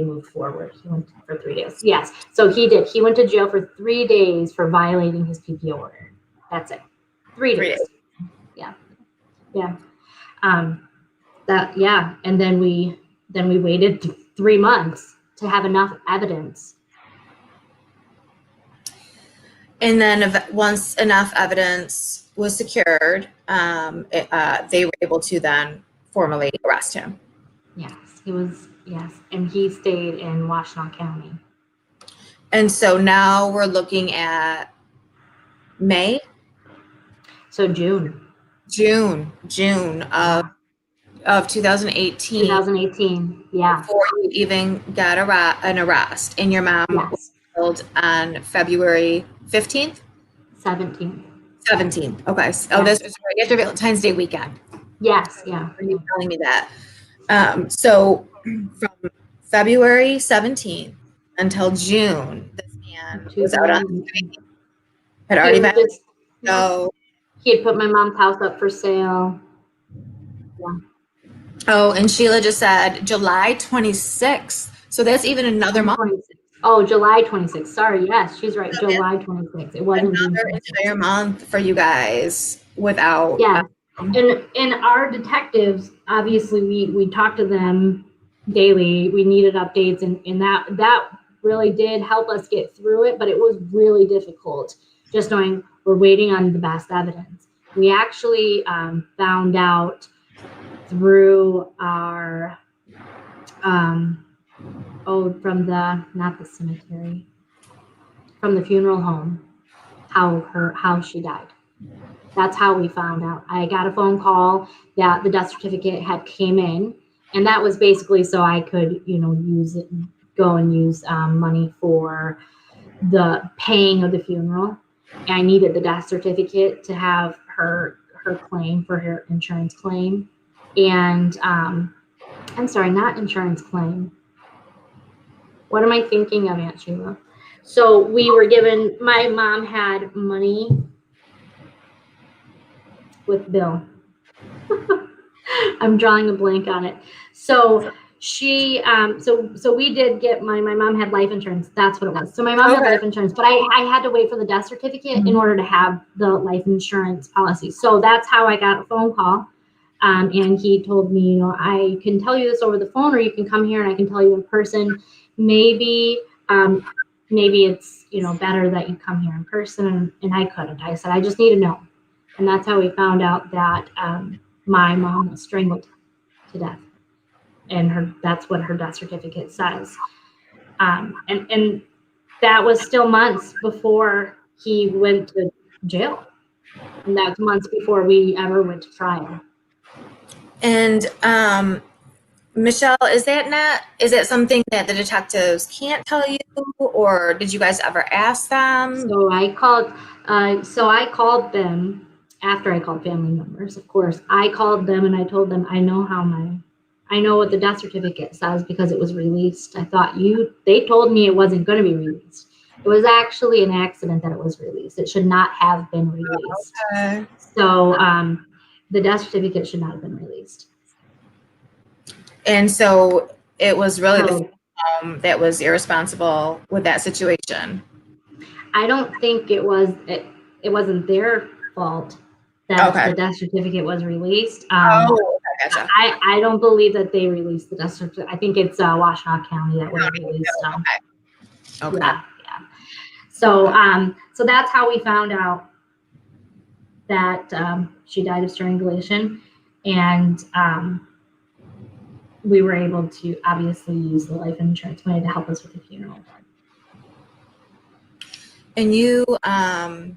[SPEAKER 3] moved forward. He went for 3 days. Yes. So he went to jail for 3 days for violating his PPO order. That's it. 3 days. Yeah. Yeah. And then we waited 3 months to have enough evidence.
[SPEAKER 2] And then once enough evidence was secured, they were able to then formally arrest him.
[SPEAKER 3] Yes, and he stayed in Washtenaw County.
[SPEAKER 2] And so now we're looking at May?
[SPEAKER 3] So June
[SPEAKER 2] of 2018.
[SPEAKER 3] 2018, yeah.
[SPEAKER 2] Before you even got an arrest. And your mom was killed on February 15th?
[SPEAKER 3] 17th.
[SPEAKER 2] Okay. Oh, this was right after Valentine's Day weekend.
[SPEAKER 3] Yes, yeah.
[SPEAKER 2] You're telling me that. So from February 17th until June, this man was out on the street, had already been. So
[SPEAKER 3] he had put my mom's house up for sale. Yeah.
[SPEAKER 2] Oh, and Sheila just said July 26th. So that's even another month.
[SPEAKER 3] 26th. Oh, July 26th. Sorry. Yes, she's right. July 26th. It wasn't
[SPEAKER 2] another entire month for you guys without.
[SPEAKER 3] Yeah. And our detectives, obviously, we talked to them daily. We needed updates, and that really did help us get through it. But it was really difficult, just knowing we're waiting on the best evidence. We actually found out through our from the funeral home, how she died. That's how we found out. I got a phone call that the death certificate had came in, and that was basically so I could, use it, go and use money for the paying of the funeral. And I needed the death certificate to have her claim for her insurance claim. And I'm sorry, not insurance claim. What am I thinking of, Aunt Sheila? So we were given, my mom had money with Bill. I'm drawing a blank on it. So she, so we did get my mom had life insurance. That's what it was. So my mom had life insurance, but I had to wait for the death certificate in order to have the life insurance policy. So that's how I got a phone call. And he told me, I can tell you this over the phone, or you can come here and I can tell you in person. Maybe it's, better that you come here in person. And I couldn't. I said, I just need to know. And that's how we found out that my mom was strangled to death. And that's what her death certificate says. And that was still months before he went to jail. And that's months before we ever went to trial.
[SPEAKER 2] And Michelle, is that something that the detectives can't tell you, or did you guys ever ask them?
[SPEAKER 3] So I called them after I called family members, of course. I called them and I told them I know what the death certificate says because it was released. I thought they told me it wasn't going to be released. It was actually an accident that it was released. It should not have been released.
[SPEAKER 2] Okay.
[SPEAKER 3] So the death certificate should not have been released.
[SPEAKER 2] And so it was really the that was irresponsible with that situation.
[SPEAKER 3] I don't think it wasn't their fault that the death certificate was released.
[SPEAKER 2] Gotcha.
[SPEAKER 3] I don't believe that they released the death certificate. I think it's Washtenaw County that would have released them.
[SPEAKER 2] Okay.
[SPEAKER 3] Yeah. So so that's how we found out that she died of strangulation, and we were able to obviously use the life insurance money to help us with the funeral.
[SPEAKER 2] And you, I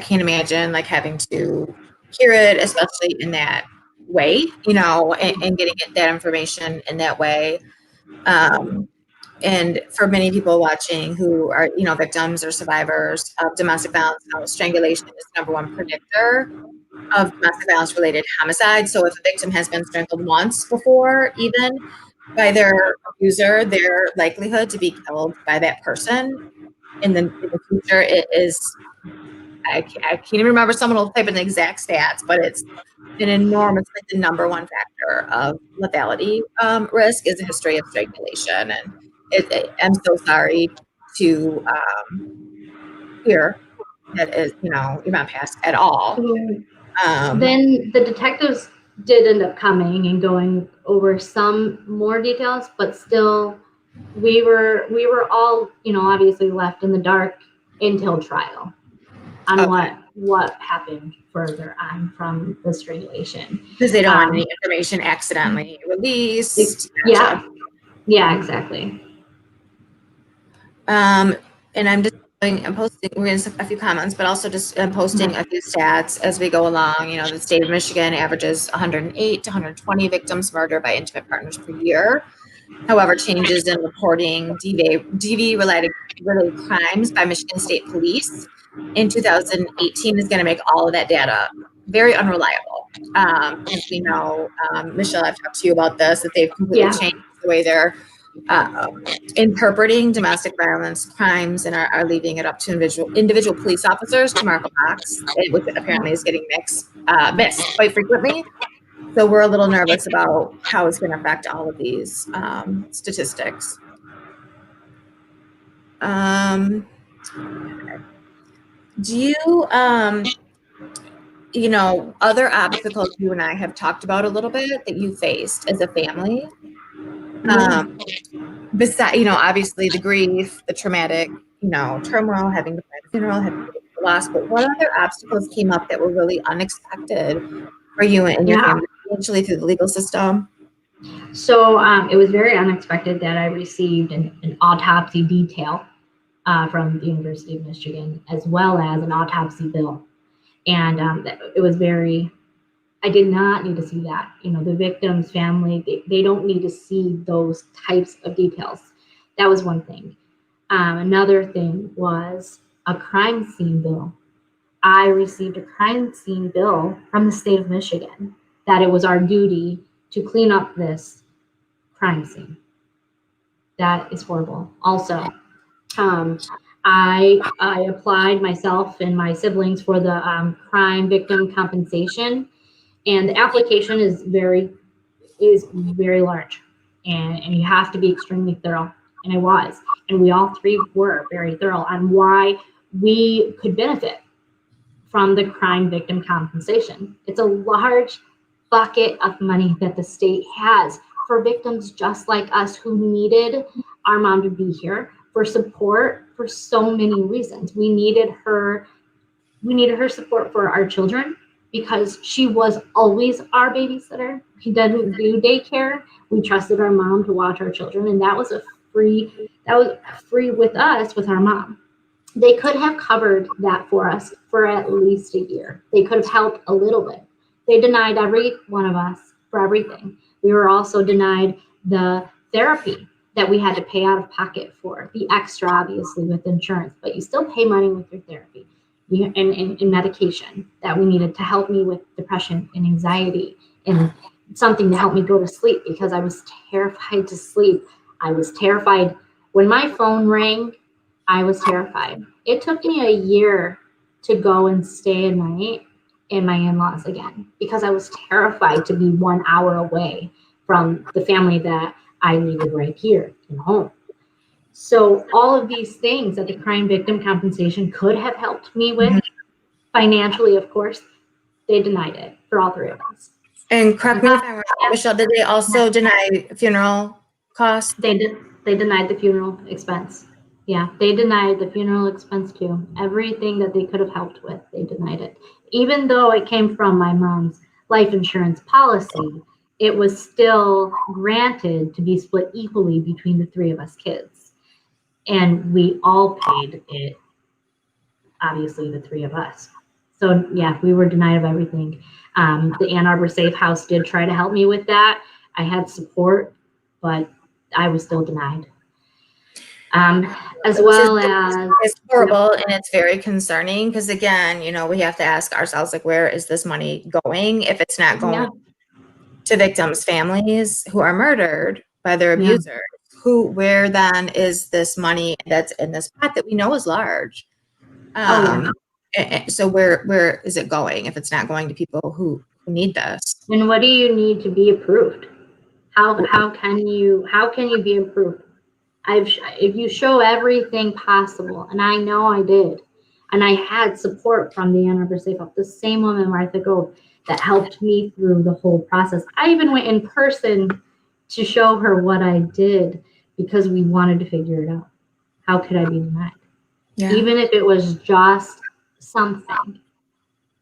[SPEAKER 2] can't imagine having to hear it, especially in that way, and getting that information in that way. And for many people watching who are, victims or survivors of domestic violence, strangulation is the number one predictor of domestic violence related homicide. So if a victim has been strangled once before, even by their abuser, their likelihood to be killed by that person in the future, it is I can't even remember. Someone will type in the exact stats, but it's an enormous, like the number one factor of lethality risk is a history of strangulation. And I'm so sorry to hear that is, you're not passed at all.
[SPEAKER 3] Then the detectives did end up coming and going over some more details, but still we were all, obviously left in the dark until trial on what happened further on from the strangulation.
[SPEAKER 2] Because they don't want any information accidentally released.
[SPEAKER 3] Yeah. Yeah, exactly.
[SPEAKER 2] And I'm posting, we're going to a few comments, but also just posting a few stats as we go along. The state of Michigan averages 108 to 120 victims murdered by intimate partners per year. However, changes in reporting DV-related crimes by Michigan State Police in 2018 is going to make all of that data very unreliable. As we know, Michelle, I've talked to you about this, that they've completely changed the way they're interpreting domestic violence crimes and are leaving it up to individual police officers to mark a box, which apparently is getting missed quite frequently. So we're a little nervous about how it's going to affect all of these statistics. Do you, other obstacles you and I have talked about a little bit that you faced as a family? Besides, obviously the grief, the traumatic, turmoil, having to plan a funeral, having to the loss, but what other obstacles came up that were really unexpected for you and your family, eventually through the legal system?
[SPEAKER 3] So it was very unexpected that I received an autopsy detail from the University of Michigan, as well as an autopsy bill. And it was I did not need to see that. The victim's family, they don't need to see those types of details. That was one thing. Another thing was a crime scene bill. I received a crime scene bill from the state of Michigan that it was our duty to clean up this crime scene. That is horrible. Also, I applied myself and my siblings for the crime victim compensation, and the application is very large, and you have to be extremely thorough. And I was, and we all three were very thorough on why we could benefit from the crime victim compensation. It's a large bucket of money that the state has for victims just like us who needed our mom to be here for support for so many reasons. We needed her support for our children because she was always our babysitter. She didn't do daycare. We trusted our mom to watch our children, and that was free with us, with our mom. They could have covered that for us for at least a year. They could have helped a little bit. They denied every one of us for everything. We were also denied the therapy that we had to pay out of pocket for, the extra, obviously, with insurance, but you still pay money with your therapy and medication that we needed to help me with depression and anxiety and something to help me go to sleep because I was terrified to sleep. I was terrified. When my phone rang, I was terrified. It took me a year to go and stay in my in-laws again because I was terrified to be 1 hour away from the family that I needed right here in home. So all of these things that the crime victim compensation could have helped me with financially, of course, they denied it for all three of us.
[SPEAKER 2] And correct me if I'm wrong, Michelle, did they also deny funeral costs?
[SPEAKER 3] They denied the funeral expense. Yeah, they denied the funeral expense too. Everything that they could have helped with, they denied it. Even though it came from my mom's life insurance policy, it was still granted to be split equally between the three of us kids. And we all paid it, obviously, the three of us. So yeah, we were denied of everything. The Ann Arbor Safe House did try to help me with that. I had support, but I was still denied. As well as
[SPEAKER 2] it's horrible and it's very concerning because again, we have to ask ourselves, like, where is this money going? If it's not going to victims' families who are murdered by their abusers, where then is this money that's in this pot that we know is large? So where is it going if it's not going to people who need this?
[SPEAKER 3] And what do you need to be approved? How can you be approved? If you show everything possible, and I know I did, and I had support from the Ann Arbor Safe Help, the same woman, Martha Gove, that helped me through the whole process. I even went in person to show her what I did because we wanted to figure it out. How could I be denied?
[SPEAKER 2] Yeah.
[SPEAKER 3] Even if it was just something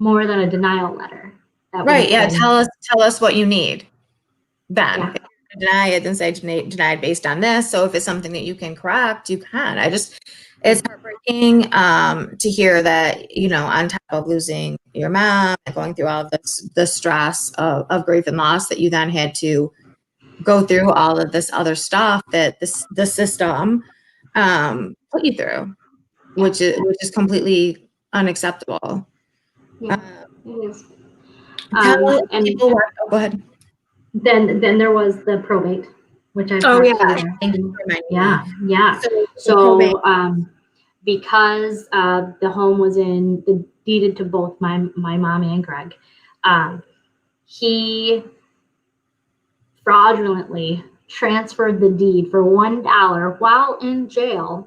[SPEAKER 3] more than a denial letter.
[SPEAKER 2] Right. Yeah. Tell us what you need. Then
[SPEAKER 3] Yeah.
[SPEAKER 2] if you deny it, then say denied based on this. So if it's something that you can correct, you can. It's heartbreaking to hear that, on top of losing your mom and going through all of the stress of grief and loss, that you then had to go through all of this other stuff that the system put you through, which is completely unacceptable.
[SPEAKER 3] Yeah, it is.
[SPEAKER 2] Tell
[SPEAKER 3] And
[SPEAKER 2] people go ahead.
[SPEAKER 3] then there was the probate, which I've
[SPEAKER 2] Oh,
[SPEAKER 3] talked
[SPEAKER 2] yeah.
[SPEAKER 3] to.
[SPEAKER 2] Thank you for reminding me.
[SPEAKER 3] Yeah. So because the home was deeded to both my mom and Greg, he fraudulently transferred the deed for $1 while in jail.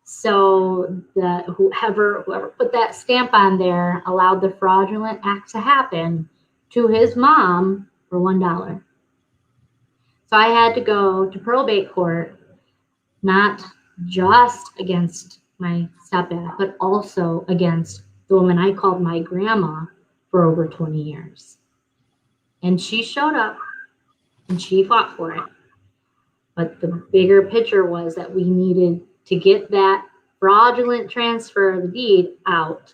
[SPEAKER 3] So whoever put that stamp on there allowed the fraudulent act to happen to his mom for $1. So I had to go to probate court, not just against my stepdad, but also against the woman I called my grandma for over 20 years. And she showed up and she fought for it. But the bigger picture was that we needed to get that fraudulent transfer of the deed out,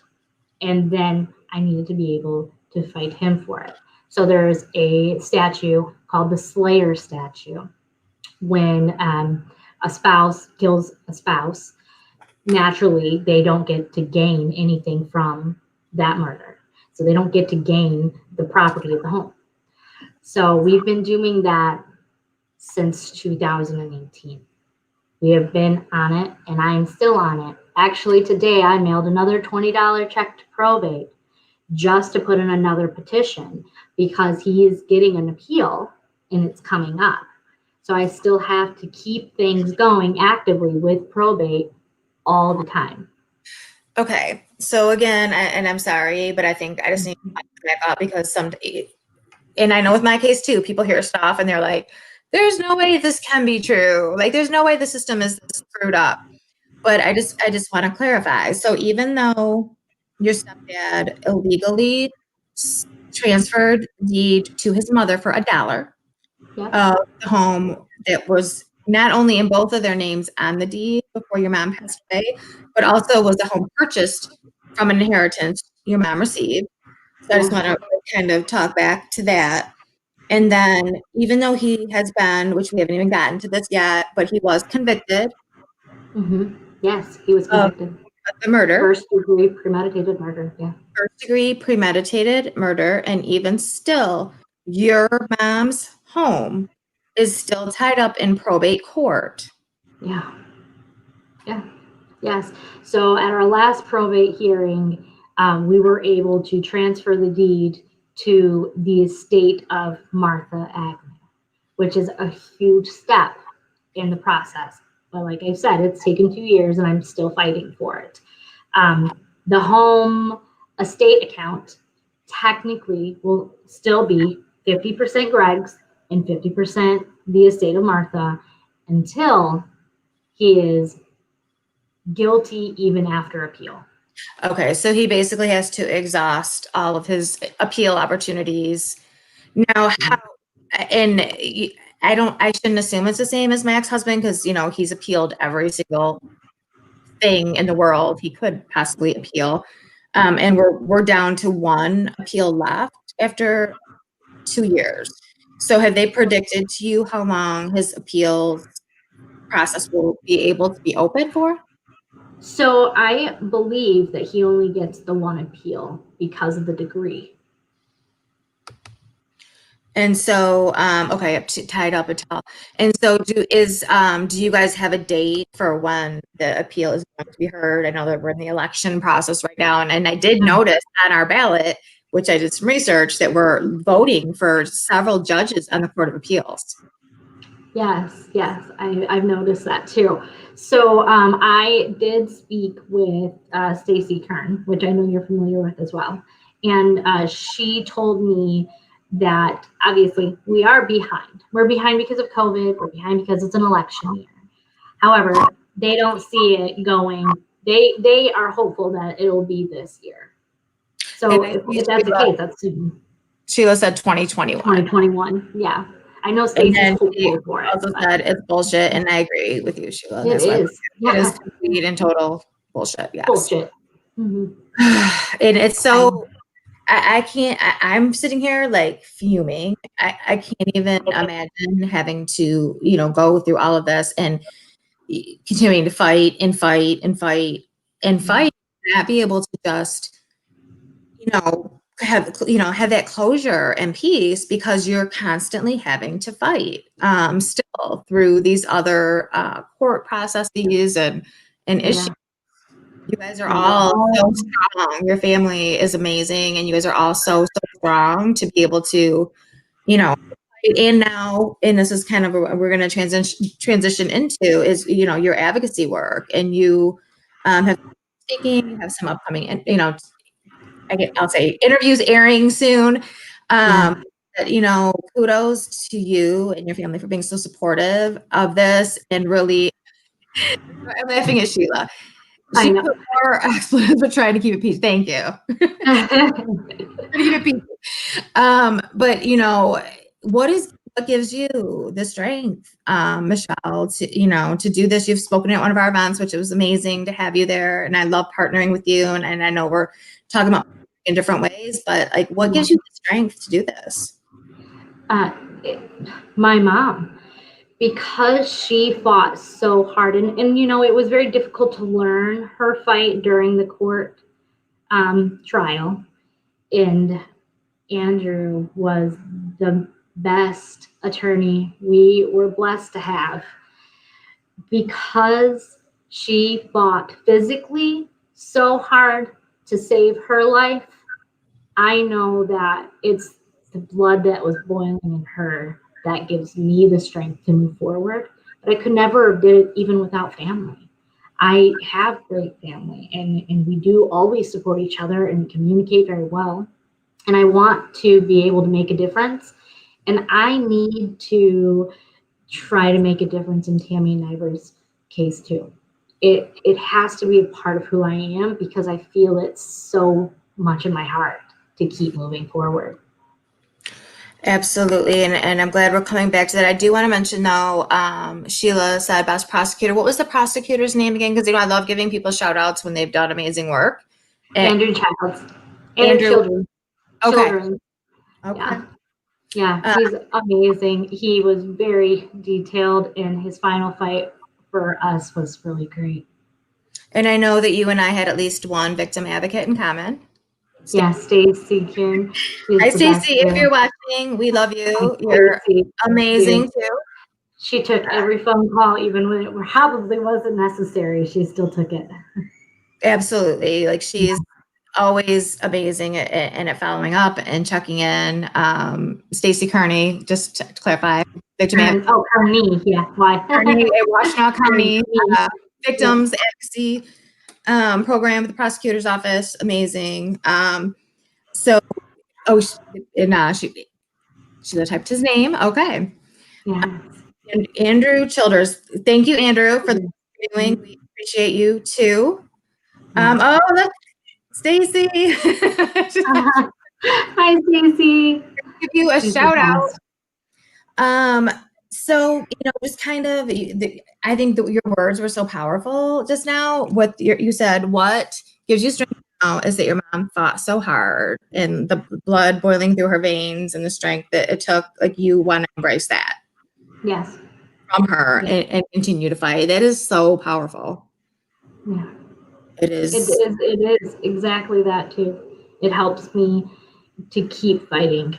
[SPEAKER 3] and then I needed to be able to fight him for it. So there's a statute called the Slayer statute. When a spouse kills a spouse, naturally they don't get to gain anything from that murder. So they don't get to gain the property of the home. So we've been doing that since 2018. We have been on it, and I am still on it. Actually, today I mailed another $20 check to probate just to put in another petition because he is getting an appeal and it's coming up. So I still have to keep things going actively with probate all the time.
[SPEAKER 2] Okay. So again, and I'm sorry, but I think I just need to back up because and I know with my case too, people hear stuff and they're like, there's no way this can be true. Like, there's no way the system is this screwed up. But I just want to clarify. So even though your stepdad illegally transferred deed to his mother for $1 of the home that was not only in both of their names on the deed before your mom passed away, but also was a home purchased from an inheritance your mom received. So I just want to kind of talk back to that. And then even though he has been, which we haven't even gotten to this yet, but he was convicted.
[SPEAKER 3] Mm-hmm. Yes, he was convicted.
[SPEAKER 2] Of the murder.
[SPEAKER 3] First degree premeditated murder, yeah.
[SPEAKER 2] First degree premeditated murder. And even still, your mom's home is still tied up in probate court.
[SPEAKER 3] Yeah. Yeah. Yes. So at our last probate hearing, we were able to transfer the deed to the estate of Martha Agnew, which is a huge step in the process. But like I said, it's taken 2 years and I'm still fighting for it. The home estate account technically will still be 50% Greg's and 50% the estate of Martha until he is guilty even after appeal.
[SPEAKER 2] Okay, so he basically has to exhaust all of his appeal opportunities. Now, I shouldn't assume it's the same as my ex-husband because, he's appealed every single thing in the world he could possibly appeal. And we're down to one appeal left after 2 years. So have they predicted to you how long his appeal process will be able to be open for?
[SPEAKER 3] So I believe that he only gets the one appeal because of the degree.
[SPEAKER 2] And so, okay, tied up a towel. And so, do you guys have a date for when the appeal is going to be heard? I know that we're in the election process right now, and I did notice on our ballot, which I did some research, that we're voting for several judges on the Court of Appeals.
[SPEAKER 3] Yes, I've noticed that too. So I did speak with Stacy Kern, which I know you're familiar with as well, and she told me that obviously we are behind. We're behind because of COVID. We're behind because it's an election year. However, they don't see it going. They are hopeful that it'll be this year. So if that's the case, that's soon.
[SPEAKER 2] Sheila said 2021.
[SPEAKER 3] 2021, yeah. I know Stacey's hopeful for it.
[SPEAKER 2] Also said it's bullshit, and I agree with you, Sheila.
[SPEAKER 3] It is.
[SPEAKER 2] It is complete and total bullshit. Yes.
[SPEAKER 3] Bullshit. Mm-hmm.
[SPEAKER 2] And it's so, I can't, I'm sitting here like fuming. I can't even imagine having to, go through all of this and continuing to fight and fight and fight and fight, and not be able to just, have that closure and peace, because you're constantly having to fight still through these other court processes and issues. You guys are all so strong. Your family is amazing, and you guys are all so strong to be able to, and now, and this is kind of what we're going to transition into is, your advocacy work, and you have speaking, you have some upcoming, and I'll say interviews airing soon. Kudos to you and your family for being so supportive of this, and really, I'm laughing at Sheila. She put more expletives, but trying to keep it peace. Thank you. Keep it peace. But what gives you the strength, Michelle, to do this? You've spoken at one of our events, which it was amazing to have you there, and I love partnering with you. And I know we're talking about in different ways, but like, what gives you the strength to do this?
[SPEAKER 3] My mom, because she fought so hard, and it was very difficult to learn her fight during the court trial, and Andrew was the best attorney we were blessed to have, because she fought physically so hard to save her life. I know that it's the blood that was boiling in her that gives me the strength to move forward. But I could never have did it even without family. I have great family, and we do always support each other and communicate very well. And I want to be able to make a difference. And I need to try to make a difference in Tammy and Ivor's case too. It has to be a part of who I am, because I feel it so much in my heart to keep moving forward.
[SPEAKER 2] Absolutely. And I'm glad we're coming back to that. I do want to mention, though, Sheila said best prosecutor. What was the prosecutor's name again? Because, I love giving people shout outs when they've done amazing work.
[SPEAKER 3] Andrew Childs. Andrew Children.
[SPEAKER 2] Okay.
[SPEAKER 3] Children. Okay. Yeah, he's amazing. He was very detailed, and his final fight for us was really great.
[SPEAKER 2] And I know that you and I had at least one victim advocate in common.
[SPEAKER 3] Yeah, Stacy Kim.
[SPEAKER 2] Hi, Stacy. If you're watching, we love you. You're amazing too.
[SPEAKER 3] She took every phone call, even when it probably wasn't necessary. She still took it.
[SPEAKER 2] Absolutely. Like, she's always amazing at following up and checking in. Stacy Kearney, just to clarify, victim advocate.
[SPEAKER 3] Oh, Kearney, yeah. Why?
[SPEAKER 2] Kearney at Washtenaw County Victims Advocacy program with the prosecutor's office. Amazing. Sheila typed his name. Okay.
[SPEAKER 3] Yeah.
[SPEAKER 2] And Andrew Childers. Thank you, Andrew, for doing. We appreciate you too. Oh, look, Stacy.
[SPEAKER 3] Hi, Stacy.
[SPEAKER 2] Give you a shout out. So, just kind of, I think that your words were so powerful just now. What you said, what gives you strength now is that your mom fought so hard, and the blood boiling through her veins, and the strength that it took. Like, you want to embrace that.
[SPEAKER 3] Yes.
[SPEAKER 2] From her, and continue to fight. That is so powerful.
[SPEAKER 3] Yeah.
[SPEAKER 2] It is.
[SPEAKER 3] It is exactly that too. It helps me to keep fighting.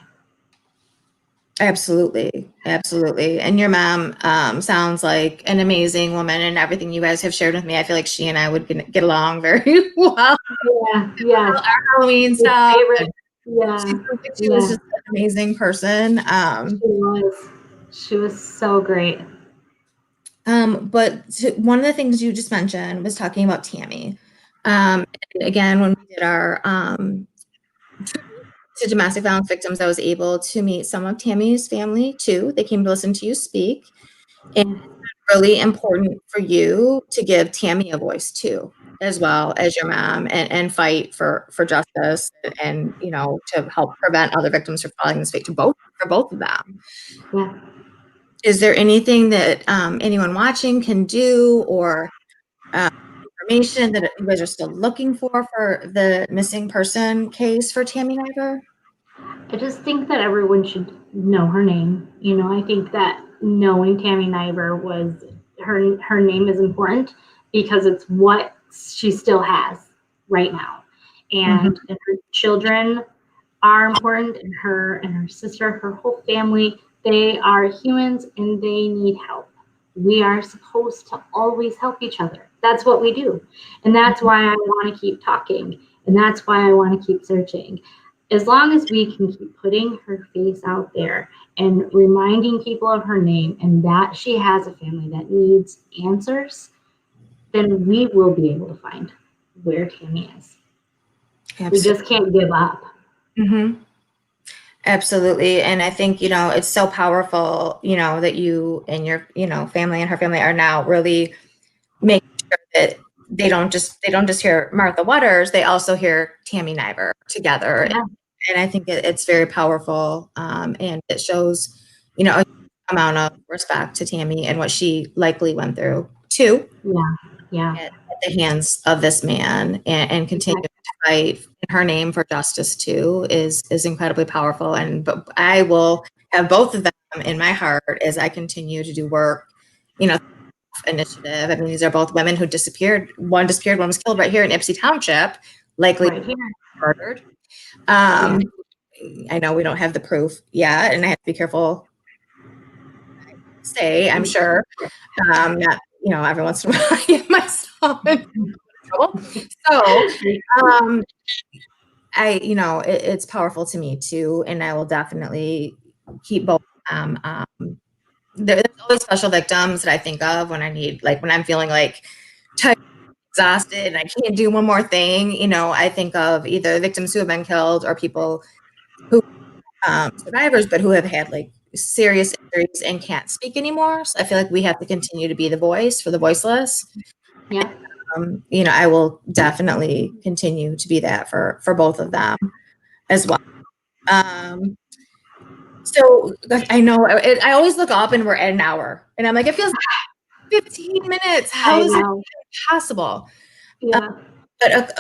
[SPEAKER 2] Absolutely. Absolutely. And your mom sounds like an amazing woman, and everything you guys have shared with me, I feel like she and I would get along very well.
[SPEAKER 3] Yeah, yes.
[SPEAKER 2] Our Halloween
[SPEAKER 3] My
[SPEAKER 2] stuff.
[SPEAKER 3] favorite. Yeah,
[SPEAKER 2] She sounds like she was
[SPEAKER 3] yeah.
[SPEAKER 2] just an amazing person.
[SPEAKER 3] She was. She was so great.
[SPEAKER 2] But one of the things you just mentioned was talking about Tammy. And again, when we did our to domestic violence victims, I was able to meet some of Tammy's family too. They came to listen to you speak. And it's really important for you to give Tammy a voice too, as well as your mom, and fight for justice, and to help prevent other victims from falling this fate for both of them.
[SPEAKER 3] Yeah.
[SPEAKER 2] Is there anything that anyone watching can do, or information that you guys are still looking for the missing person case for Tammy Niver?
[SPEAKER 3] I just think that everyone should know her name. I think that knowing Tammy Niver was her name is important because it's what she still has right now. And her children are important, and her sister, her whole family, they are humans and they need help. We are supposed to always help each other. That's what we do. And that's why I want to keep talking. And that's why I want to keep searching. As long as we can keep putting her face out there and reminding people of her name and that she has a family that needs answers, then we will be able to find where Tammy is.
[SPEAKER 2] Absolutely.
[SPEAKER 3] We just can't give up.
[SPEAKER 2] Mm-hmm. Absolutely. And I think, it's so powerful, that you and your, family and her family are now really making sure that they don't just hear Martha Waters, they also hear Tammy Niver together.
[SPEAKER 3] Yeah.
[SPEAKER 2] And I think it's very powerful. And it shows, a amount of respect to Tammy and what she likely went through too.
[SPEAKER 3] Yeah.
[SPEAKER 2] At the hands of this man, and continue to fight in her name for justice too is incredibly powerful. But I will have both of them in my heart as I continue to do work, initiative. I mean, these are both women who disappeared. One disappeared, one was killed right here in Ypsi Township, likely
[SPEAKER 3] Right here.
[SPEAKER 2] murdered. I know we don't have the proof yet, and I have to be careful. I'm sure, not every once in a while I get myself in trouble. So, it's powerful to me too, and I will definitely keep both of them. There's always special victims that I think of when I need, like when I'm feeling like tired, exhausted, and I can't do one more thing. I think of either victims who have been killed or people who survivors, but who have had like serious injuries and can't speak anymore. So I feel like we have to continue to be the voice for the voiceless.
[SPEAKER 3] Yeah.
[SPEAKER 2] I will definitely continue to be that for both of them as well. So I know I always look up and we're at an hour, and I'm like, it feels 15 minutes. How is it possible?
[SPEAKER 3] Yeah.
[SPEAKER 2] But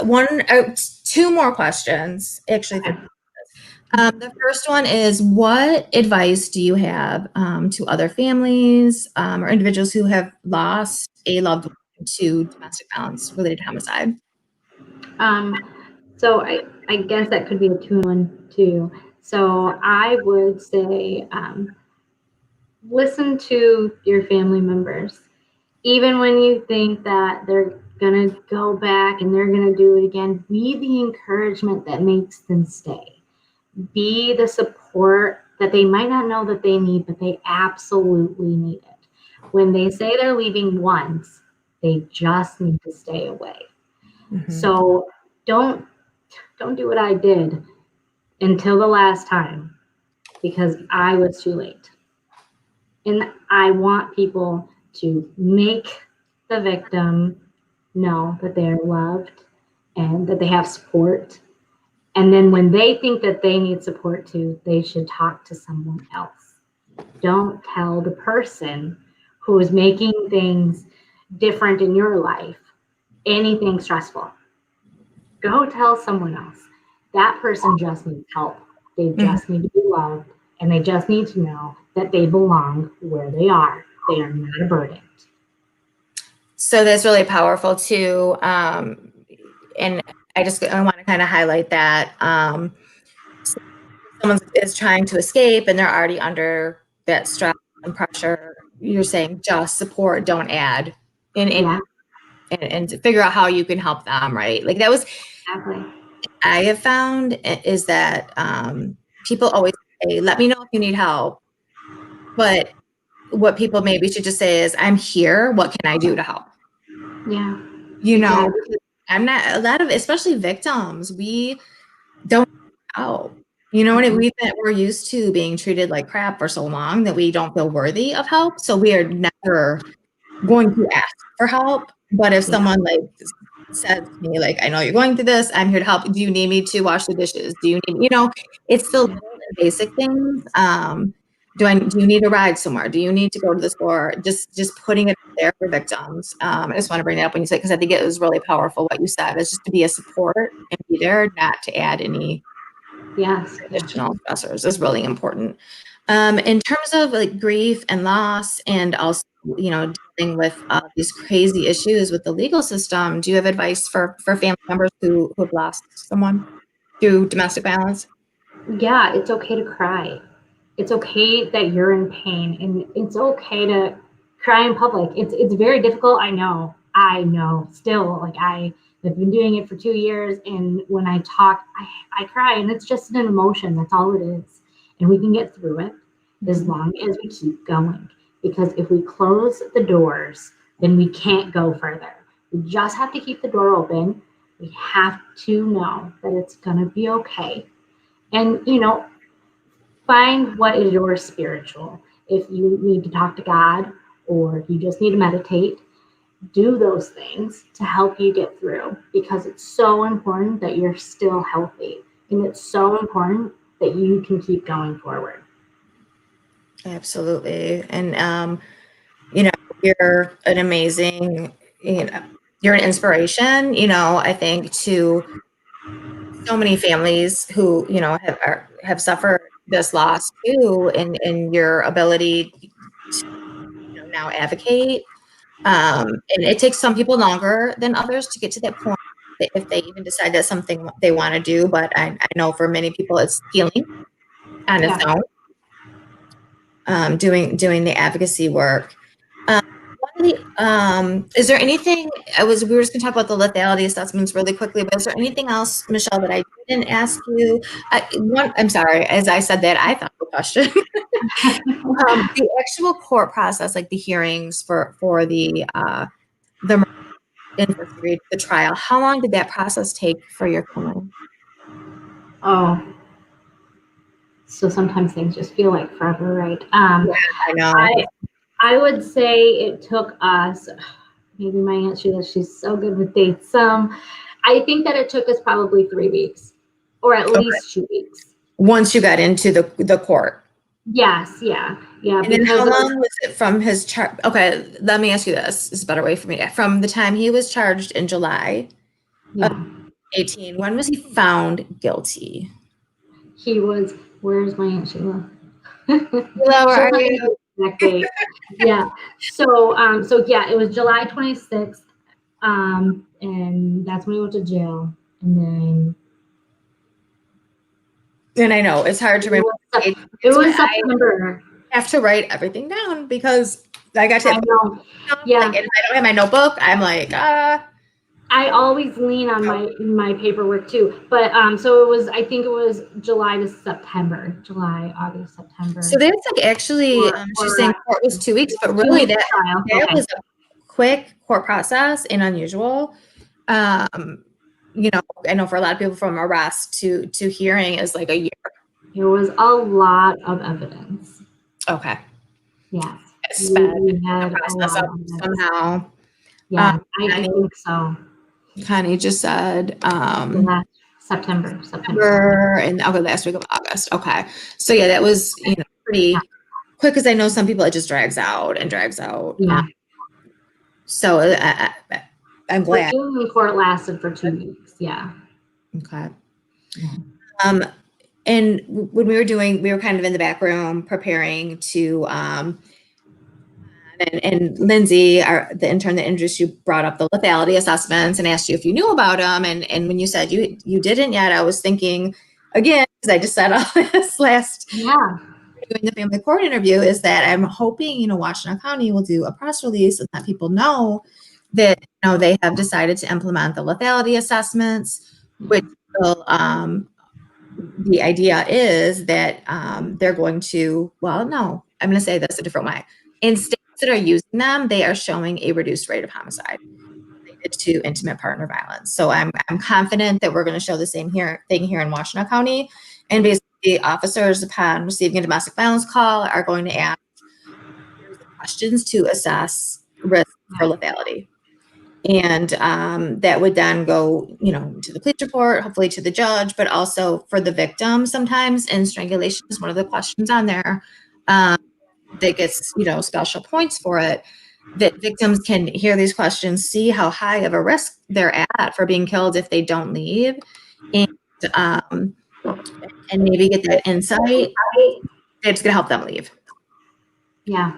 [SPEAKER 2] two more questions, actually. The first one is, what advice do you have to other families or individuals who have lost a loved one to domestic violence related homicide?
[SPEAKER 3] So I guess that could be a 2-in-1 too. So I would say listen to your family members. Even when you think that they're going to go back and they're going to do it again, be the encouragement that makes them stay. Be the support that they might not know that they need, but they absolutely need it. When they say they're leaving once, they just need to stay away. Mm-hmm. So don't do what I did until the last time, because I was too late. And I want people to make the victim know that they're loved and that they have support. And then when they think that they need support too, they should talk to someone else. Don't tell the person who is making things different in your life anything stressful. Go tell someone else. That person just needs help. They just need to be loved, and they just need to know that they belong where they are. They are not a burden.
[SPEAKER 2] So that's really powerful too. And I want to kind of highlight that. So someone is trying to escape and they're already under that stress and pressure, you're saying just support, don't add, and figure out how you can help them, right? Like that was
[SPEAKER 3] Exactly.
[SPEAKER 2] I have found is that people always say, let me know if you need help. But what people maybe should just say is, I'm here. What can I do to help?
[SPEAKER 3] Yeah.
[SPEAKER 2] You know,
[SPEAKER 3] Exactly.
[SPEAKER 2] I'm not a lot of, especially victims, we don't help. You know what I mean? We're used to being treated like crap for so long that we don't feel worthy of help. So we are never going to ask for help. But if someone like says to me, like, I know you're going through this, I'm here to help. Do you need me to wash the dishes? Do you need, it's the little basic things. Do you need a ride somewhere? Do you need to go to the store? Just putting it there for victims. I just want to bring that up when you say, because I think it was really powerful what you said, is just to be a support and be there, not to add any additional stressors is really important. In terms of like grief and loss, and also, dealing with these crazy issues with the legal system, do you have advice for family members who have lost someone through domestic violence?
[SPEAKER 3] Yeah, it's okay to cry. It's okay that you're in pain, and it's okay to cry in public. It's very difficult. I know still, like I have been doing it for 2 years, and when I talk, I cry, and it's just an emotion. That's all it is. And we can get through it as long as we keep going. Because if we close the doors, then we can't go further. We just have to keep the door open. We have to know that it's gonna be okay. And find what is your spiritual. If you need to talk to God or if you just need to meditate, do those things to help you get through, because it's so important that you're still healthy, and it's so important that you can keep going forward.
[SPEAKER 2] Absolutely. And you're an amazing, you're an inspiration, I think, to so many families who, have suffered this loss too, and your ability to now advocate. And it takes some people longer than others to get to that point if they even decide that's something they want to do. But I know for many people it's healing on its own, doing the advocacy work. Is there anything we were just gonna talk about the lethality assessments really quickly, but is there anything else, Michelle, that I didn't ask you? I'm sorry, as I said that, I thought the question. The actual court process, like the hearings for the first degree, the trial, how long did that process take for your family?
[SPEAKER 3] Oh, so sometimes things just feel like forever, right?
[SPEAKER 2] I know.
[SPEAKER 3] I would say it took us, maybe my aunt Sheila, she's so good with dates. I think that it took us probably 3 weeks, or at least 2 weeks.
[SPEAKER 2] Once you got into the court.
[SPEAKER 3] Yes, yeah.
[SPEAKER 2] And then how long was it from his charge? Okay, let me ask you this. This is a better way for me. From the time he was charged in July of 2018, when was he found guilty?
[SPEAKER 3] He was, where's my aunt Sheila?
[SPEAKER 2] Hello, where are you?
[SPEAKER 3] Yeah. So yeah, it was July 26th. And that's when he went to jail. And
[SPEAKER 2] I know it's hard to remember.
[SPEAKER 3] It was September.
[SPEAKER 2] I have to write everything down because I got to.
[SPEAKER 3] I know. Yeah.
[SPEAKER 2] Like, if I don't have my notebook, I'm like,
[SPEAKER 3] I always lean on my paperwork too. But so it was, I think it was July to September. July, August, September.
[SPEAKER 2] So that's like actually, she's saying court was 2 weeks, but really that was a quick court process and unusual. I know for a lot of people, from arrest to hearing is like a year.
[SPEAKER 3] It was a lot of evidence.
[SPEAKER 2] Okay.
[SPEAKER 3] Yes.
[SPEAKER 2] We had somehow.
[SPEAKER 3] Yeah, I think so.
[SPEAKER 2] Connie just said
[SPEAKER 3] September,
[SPEAKER 2] and last week of August. Okay, so yeah, that was pretty quick, because I know some people it just drags out.
[SPEAKER 3] Yeah.
[SPEAKER 2] So I'm glad.
[SPEAKER 3] The court lasted for 2 weeks. Yeah.
[SPEAKER 2] Okay. Yeah. And when we were kind of in the back room preparing to and Lindsay, the intern that introduced you, brought up the lethality assessments and asked you if you knew about them. And when you said you didn't yet, I was thinking again, because I just said all this last
[SPEAKER 3] Yeah.
[SPEAKER 2] doing the family court interview, is that I'm hoping, Washtenaw County will do a press release and let people know that, they have decided to implement the lethality assessments, which will, the idea is that they're going to, well, no, I'm going to say this a different way. In states that are using them, they are showing a reduced rate of homicide related to intimate partner violence. So I'm confident that we're going to show the same thing here in Washtenaw County. And basically, officers, upon receiving a domestic violence call, are going to ask questions to assess risk for lethality. And that would then go, to the police report, hopefully to the judge, but also for the victim sometimes. And strangulation is one of the questions on there that gets, special points for it. That victims can hear these questions, see how high of a risk they're at for being killed if they don't leave, and maybe get that insight. It's going to help them leave.
[SPEAKER 3] Yeah,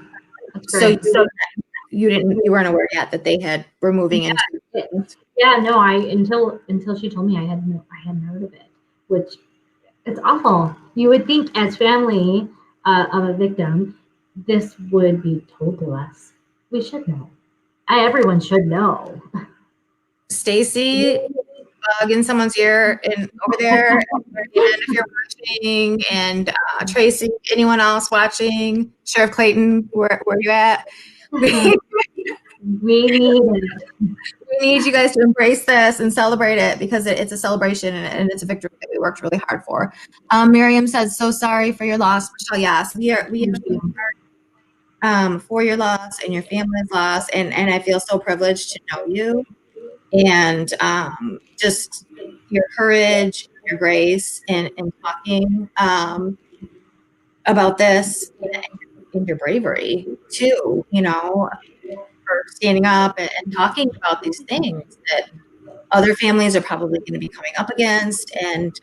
[SPEAKER 3] that's great.
[SPEAKER 2] So you weren't aware yet that they were moving into.
[SPEAKER 3] Yeah, no, until she told me, I hadn't heard of it, which it's awful. You would think as family of a victim, this would be told to us. We should know. Everyone should know.
[SPEAKER 2] Stacy, bug in someone's ear and over there, and if you're watching, and Tracy, anyone else watching, Sheriff Clayton, where you at?
[SPEAKER 3] We
[SPEAKER 2] need you guys to embrace this and celebrate it, because it's a celebration and it's a victory that we worked really hard for. Miriam says, so sorry for your loss, Michelle. Yes, we are for your loss and your family's loss, and I feel so privileged to know you, and just your courage, your grace, and talking about this, and your bravery too, for standing up and talking about these things that other families are probably going to be coming up against. And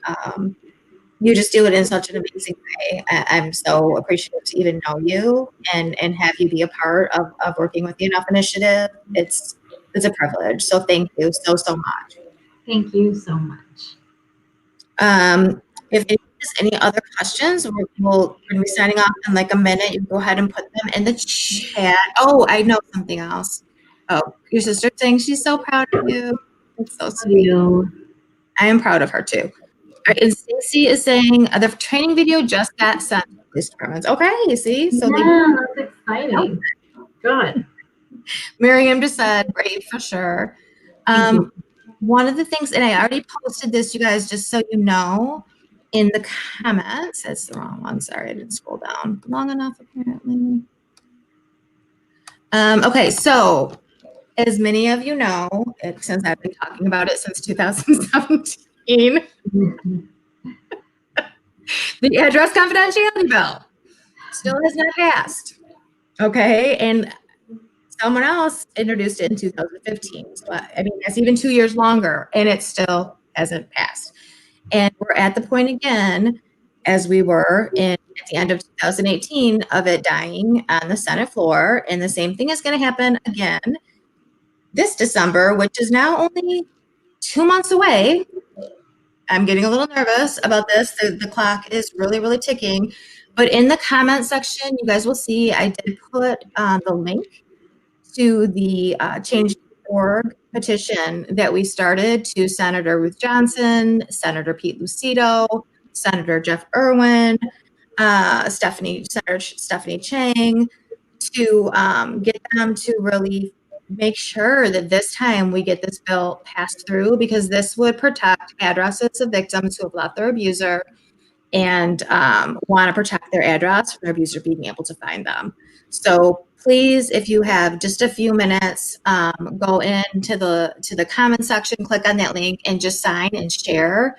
[SPEAKER 2] you just do it in such an amazing way. I'm so appreciative to even know you and have you be a part of working with the Enough Initiative. It's a privilege. So thank you so much.
[SPEAKER 3] Thank you so much.
[SPEAKER 2] If there's any other questions, we're going to be signing off in like a minute. You go ahead and put them in the chat. Oh, I know something else. Oh, your sister saying she's so proud of you. It's so sweet. I am proud of her too. All right, and Stacy is saying the training video just got sent to police departments. Okay, see? So
[SPEAKER 3] that's exciting. Good.
[SPEAKER 2] Miriam just said, brave for sure. One of the things, and I already posted this, you guys, just so you know, in the comments. That's the wrong one. Sorry, I didn't scroll down long enough, apparently. Okay, so as many of you know, since I've been talking about it since 2017, the address confidentiality bill still has not passed. Okay, and someone else introduced it in 2015. So, I mean, that's even 2 years longer, and it still hasn't passed. And we're at the point again, as we were at the end of 2018, of it dying on the Senate floor. And the same thing is going to happen again this December, which is now only 2 months away. I'm getting a little nervous about this. The clock is really, really ticking. But in the comment section, you guys will see I did put the link to the Change.org petition that we started to Senator Ruth Johnson, Senator Pete Lucido, Senator Jeff Irwin, Senator Stephanie Chang, to get them to really make sure that this time we get this bill passed through, because this would protect addresses of victims who have left their abuser and want to protect their address from their abuser being able to find them. So please, if you have just a few minutes, go into the comment section, click on that link, and just sign and share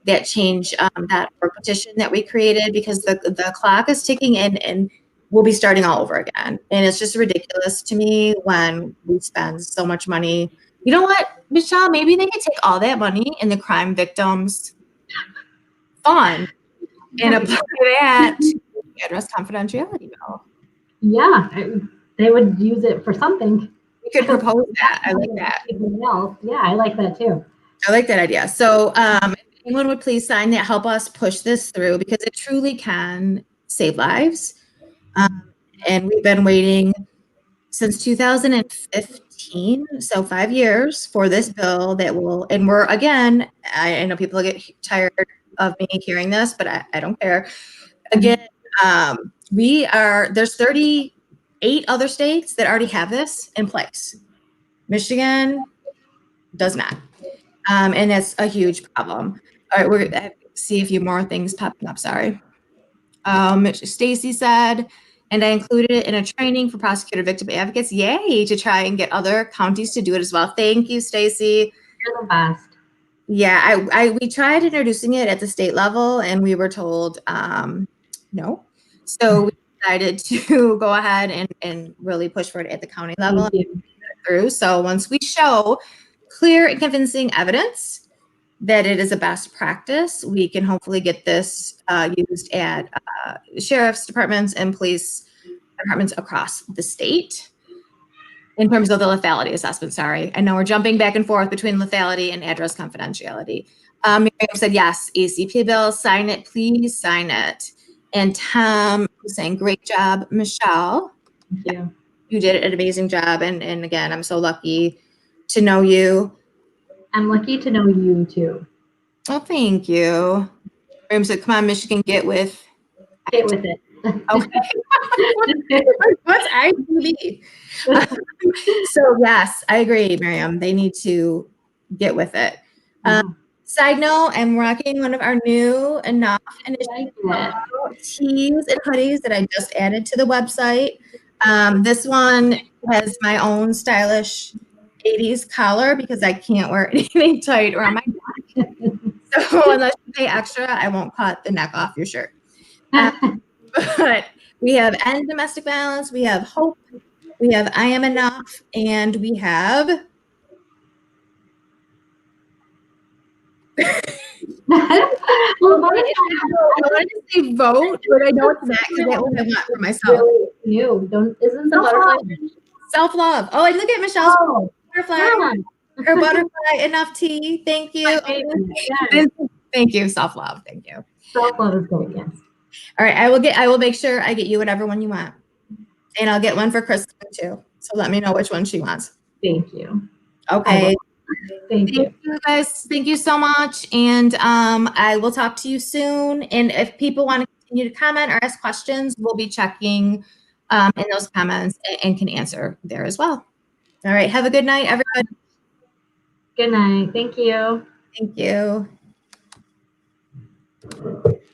[SPEAKER 2] that Change.org petition that we created, because the clock is ticking in and we'll be starting all over again. And it's just ridiculous to me when we spend so much money. You know what, Michelle, maybe they could take all that money in the crime victims fund and apply that to the address confidentiality bill.
[SPEAKER 3] Yeah, they would use it for something.
[SPEAKER 2] We could propose that. I like that.
[SPEAKER 3] Yeah, I like that too.
[SPEAKER 2] I like that idea. So if anyone would please sign that, help us push this through because it truly can save lives. And we've been waiting since 2015, so 5 years for this bill that will, and we're, again, I know people get tired of me hearing this, but I don't care. Again, there's 38 other states that already have this in place. Michigan does not. And that's a huge problem. All right, I see a few more things popping up, sorry. Stacy said, and I included it in a training for prosecutor victim advocates. Yay, to try and get other counties to do it as well. Thank you, Stacy.
[SPEAKER 3] You're the best.
[SPEAKER 2] Yeah, we tried introducing it at the state level and we were told no. So we decided to go ahead and really push for it at the county level and get it through. So once we show clear and convincing evidence that it is a best practice, we can hopefully get this used at sheriff's departments and police departments across the state. In terms of the lethality assessment, sorry. I know we're jumping back and forth between lethality and address confidentiality. Miriam said, yes, ACP bill, sign it, please sign it. And Tom was saying, great job, Michelle.
[SPEAKER 3] Thank you.
[SPEAKER 2] You did an amazing job. And again, I'm so lucky to know you.
[SPEAKER 3] I'm lucky to know you too.
[SPEAKER 2] Oh, thank you. Miriam said, come on, Michigan, get with
[SPEAKER 3] it.
[SPEAKER 2] Okay. What's IPB? So yes, I agree, Miriam. They need to get with it. Side note, I'm rocking one of our new Enough initiative tees and hoodies that I just added to the website. This one has my own stylish 80s collar because I can't wear anything tight around my neck. So unless you pay extra, I won't cut the neck off your shirt. But we have End Domestic Violence, we have Hope, we have I Am Enough, and we have I wanted to say vote, but I know it's not because that was I want for myself.
[SPEAKER 3] Really new. Isn't the butterfly?
[SPEAKER 2] Self-love. Oh, and look at Michelle's butterfly.
[SPEAKER 3] Yeah.
[SPEAKER 2] Her butterfly enough tea. Thank you.
[SPEAKER 3] Yes.
[SPEAKER 2] Thank you. Self-love. Thank you.
[SPEAKER 3] Self-love is great, yes.
[SPEAKER 2] All right. I will make sure I get you whatever one you want. And I'll get one for Kristen too. So let me know which one she wants.
[SPEAKER 3] Thank you.
[SPEAKER 2] Okay.
[SPEAKER 3] Thank you
[SPEAKER 2] guys. Thank you so much. And I will talk to you soon. And if people want to continue to comment or ask questions, we'll be checking in those comments and can answer there as well. All right. Have a good night, everybody.
[SPEAKER 3] Good night. Thank you.
[SPEAKER 2] Thank you.